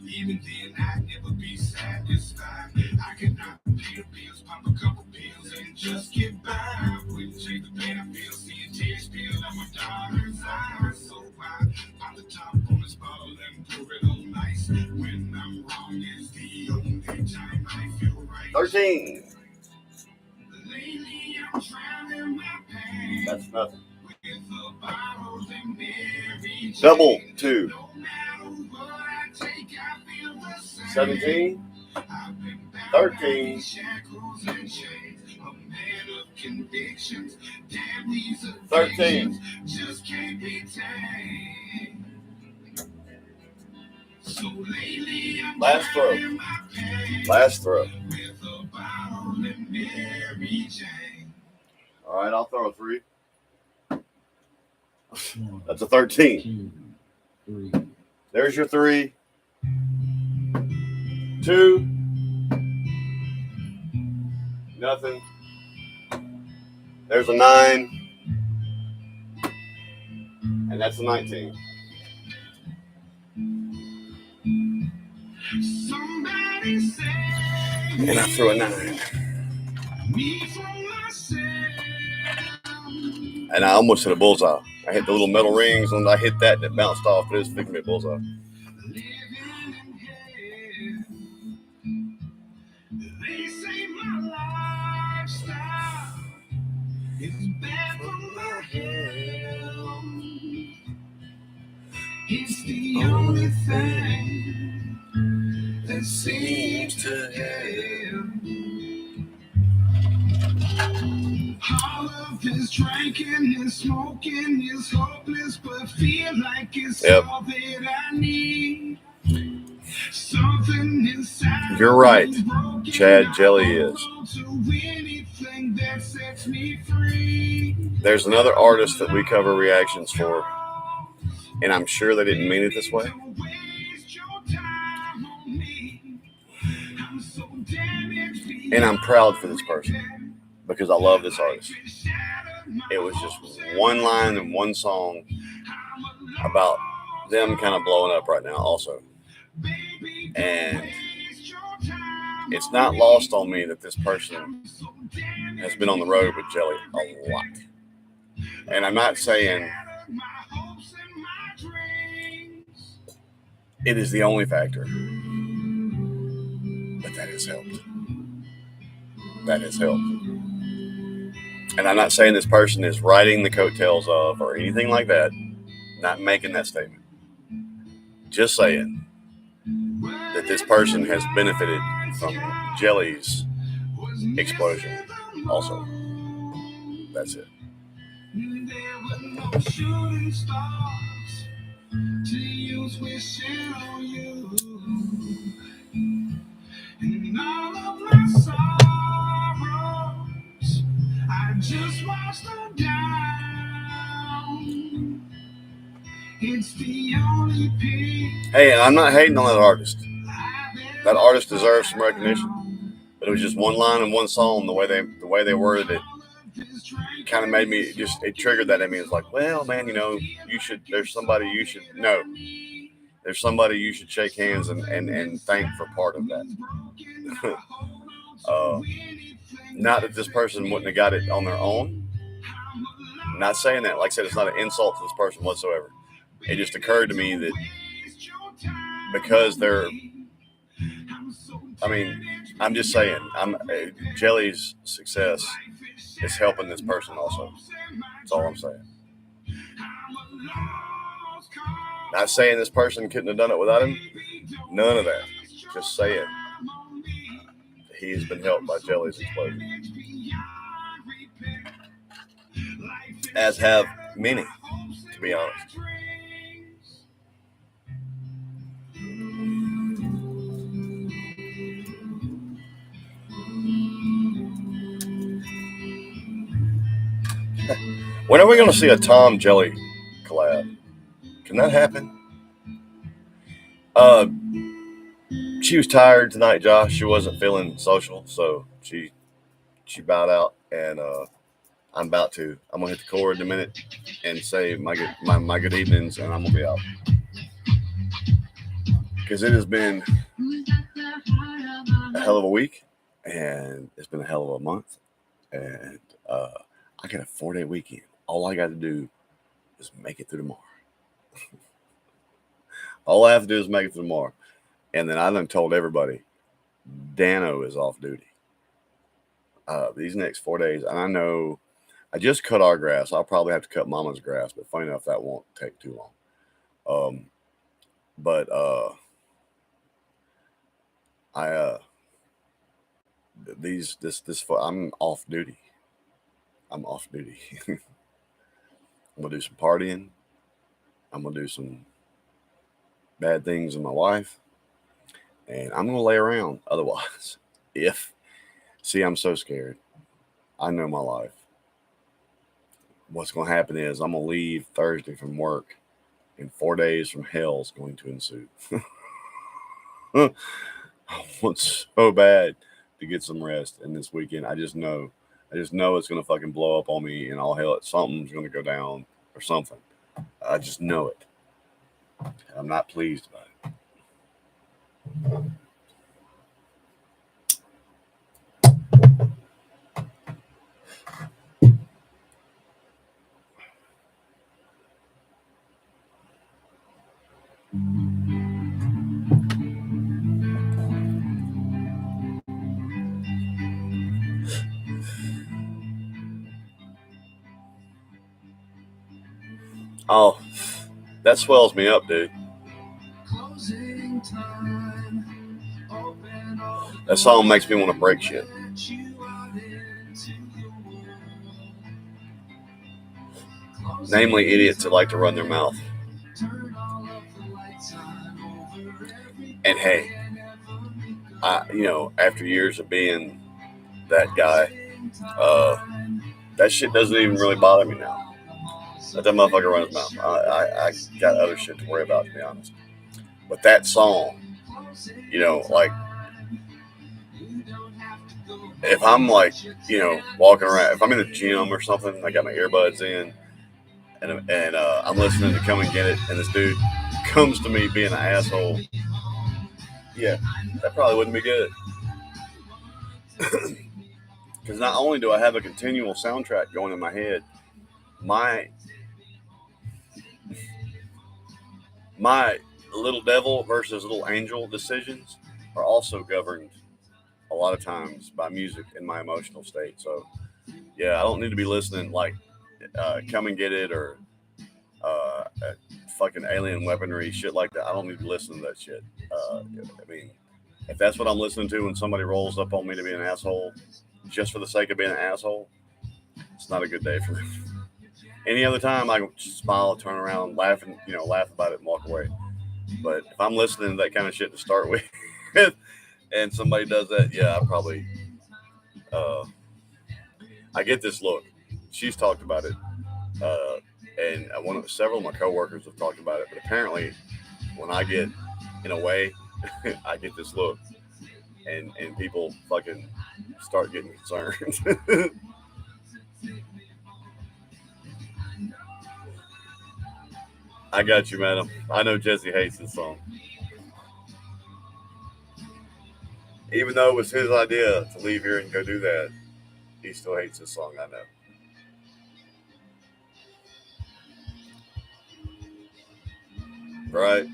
S1: Even then, I'd never be satisfied. I cannot pay the bills, pop a couple pills, and just get by. Wouldn't take the bad pills, see a tear spill on my daughter's eyes. So I pop the top on this bottle and pour it on ice. When I'm wrong, is the only time I feel right. 13. Lately, I'm drowning my pain. That's nothing. Double 2. 17, 13, 13. Last throw. Last throw. All right, I'll throw a 3. That's a 13.
S2: 2, 3.
S1: There's your 3. 2. Nothing. There's a 9. And that's a 19. And I threw a 9. And I almost hit a bullseye. I hit the little metal rings and I hit that and it bounced off, but it was fixing me a bullseye. They say my lifestyle is bad for my health. It's the only thing that seems to help. All of this drinking and smoking is hopeless, but feel like it's all that I need. Something inside. You're right. Chad Jelly is. There's another artist that we cover reactions for, and I'm sure they didn't mean it this way. And I'm proud for this person because I love this artist. It was just one line and one song about them kind of blowing up right now also. And it's not lost on me that this person has been on the road with Jelly a lot. And I'm not saying it is the only factor, but that has helped. That has helped. And I'm not saying this person is riding the coattails of or anything like that. Not making that statement. Just saying that this person has benefited from Jelly's explosion also. That's it.
S2: And all of my sorrows, I just watched them down. It's the only peak.
S1: Hey, and I'm not hating on that artist. That artist deserves some recognition. But it was just one line in one song. The way they worded it kind of made me it triggered that in me. It's like, well, man, there's somebody you should know. There's somebody you should shake hands and thank for part of that. Not that this person wouldn't have got it on their own. I'm not saying that. Like I said, it's not an insult to this person whatsoever. It just occurred to me that because I'm just saying, Jelly's success is helping this person also. That's all I'm saying. Not saying this person couldn't have done it without him. None of that. Just saying he's been helped by Jelly's explosion. As have many, to be honest. When are we going to see a Tom Jelly collab? Can that happen? She was tired tonight, Josh. She wasn't feeling social, so she bowed out, and I'm about to. I'm gonna hit the chord in a minute and say my good evenings, and I'm gonna be out because it has been a hell of a week, and it's been a hell of a month, and I got a 4-day weekend. All I got to do is make it through tomorrow. All I have to do is make it through tomorrow. And then I done told everybody, Dano is off duty. These next 4 days, and I know I just cut our grass. I'll probably have to cut Mama's grass, but funny enough, that won't take too long. I'm off duty. I'm off duty. I'm gonna do some partying. I'm gonna do some bad things in my life, and I'm gonna lay around. Otherwise, I'm so scared. I know my life. What's gonna happen is I'm gonna leave Thursday from work, and 4 days from hell is going to ensue. I want so bad to get some rest in this weekend. I just know it's gonna fucking blow up on me, and all hell, something's gonna go down or something. I just know it. I'm not pleased about it. Oh, that swells me up, dude. That song makes me want to break shit. Namely, idiots that like to run their mouth. And hey, after years of being that guy, that shit doesn't even really bother me now. Let that motherfucker run his mouth. I got other shit to worry about, to be honest. But that song, like, if I'm like, walking around, if I'm in the gym or something, I got my earbuds in, and I'm listening to Come and Get It, and this dude comes to me being an asshole, yeah, that probably wouldn't be good. Because not only do I have a continual soundtrack going in my head, my my little devil versus little angel decisions are also governed a lot of times by music and my emotional state. So yeah, I don't need to be listening like "Come and Get It" or fucking alien weaponry shit like that. I don't need to listen to that shit. I mean, if that's what I'm listening to when somebody rolls up on me to be an asshole, just for the sake of being an asshole, it's not a good day for me. Any other time, I can just smile, turn around, laugh, and laugh about it and walk away. But if I'm listening to that kind of shit to start with, and somebody does that, yeah, I probably uh, I get this look. She's talked about it, uh, and several of my coworkers have talked about it. But apparently, when I get in a way, I get this look, and people fucking start getting concerned. I got you, madam. I know Jesse hates this song, even though it was his idea to leave here and go do that. He still hates this song. I know. Right?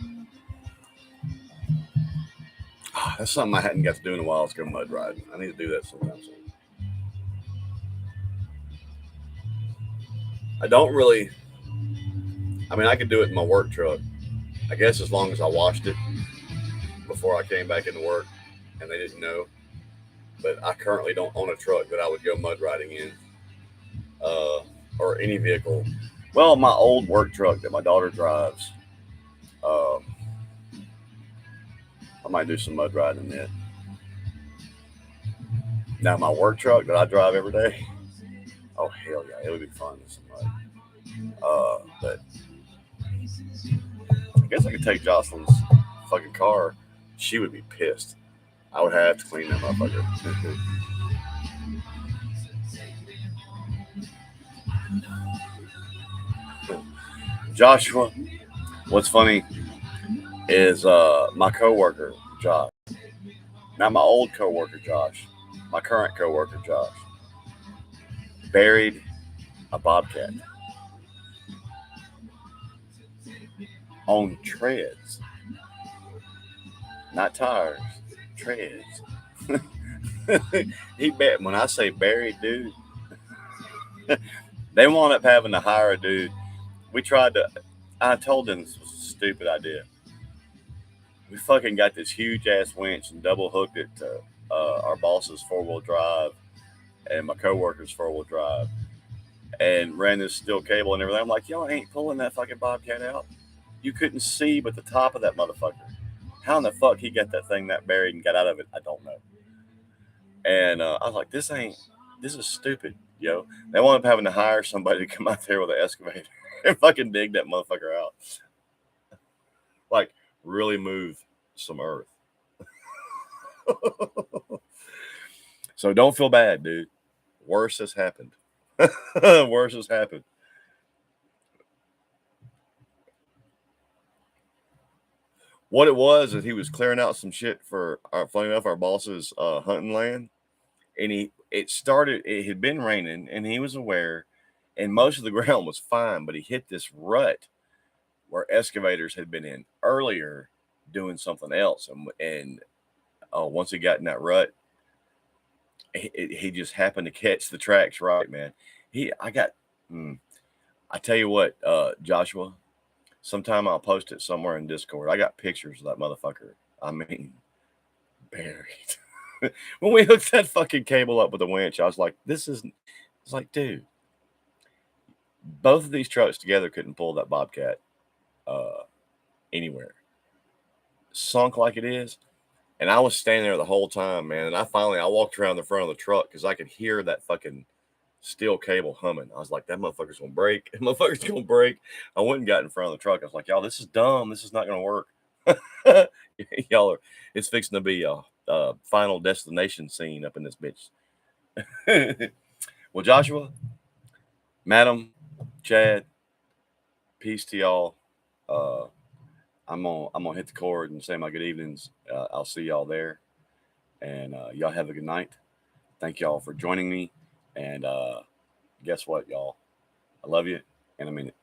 S1: That's something I hadn't got to do in a while. Let's go mud riding. I need to do that sometime soon. I don't really. I mean, I could do it in my work truck. I guess as long as I washed it before I came back into work, and they didn't know. But I currently don't own a truck that I would go mud riding in, uh, or any vehicle. Well, my old work truck that my daughter drives, uh, I might do some mud riding in it. Now, my work truck that I drive every day, oh hell yeah, it would be fun with some mud. But I guess I could take Jocelyn's fucking car. She would be pissed. I would have to clean that motherfucker. Joshua, what's funny is my coworker Josh, not my old coworker Josh, my current coworker Josh, buried a bobcat on treads, not tires, treads. He bet when I say buried, dude, they wound up having to hire a dude. We tried to. I told them this was a stupid idea. We fucking got this huge ass winch and double hooked it to our boss's 4 wheel drive and my coworker's 4 wheel drive, and ran this steel cable and everything. I'm like, y'all ain't pulling that fucking bobcat out. You couldn't see but the top of that motherfucker. How in the fuck he got that thing that buried and got out of it? I don't know. And I was like, this is stupid, yo. They wound up having to hire somebody to come out there with an excavator and fucking dig that motherfucker out. Like, really move some earth. So don't feel bad, dude. Worse has happened. Worse has happened. What it was is he was clearing out some shit for funny enough, our boss's hunting land. And it had been raining and he was aware, and most of the ground was fine, but he hit this rut where excavators had been in earlier doing something else. And once he got in that rut, he just happened to catch the tracks right, man. I got, I tell you what, Joshua, sometime I'll post it somewhere in Discord. I got pictures of that motherfucker. I mean, buried. When we hooked that fucking cable up with a winch, I was like, it's like, dude, both of these trucks together couldn't pull that bobcat uh, anywhere. Sunk like it is. And I was standing there the whole time, man. And I walked around the front of the truck because I could hear that fucking steel cable humming. I was like, that motherfucker's gonna break. That motherfucker's gonna break. I went and got in front of the truck. I was like, y'all, this is dumb. This is not gonna work. Y'all are. It's fixing to be a final destination scene up in this bitch. Well, Joshua, Madam, Chad, peace to y'all. Uh, I'm gonna hit the chord and say my good evenings. I'll see y'all there, and y'all have a good night. Thank y'all for joining me. And guess what, y'all? I love you, and I mean it.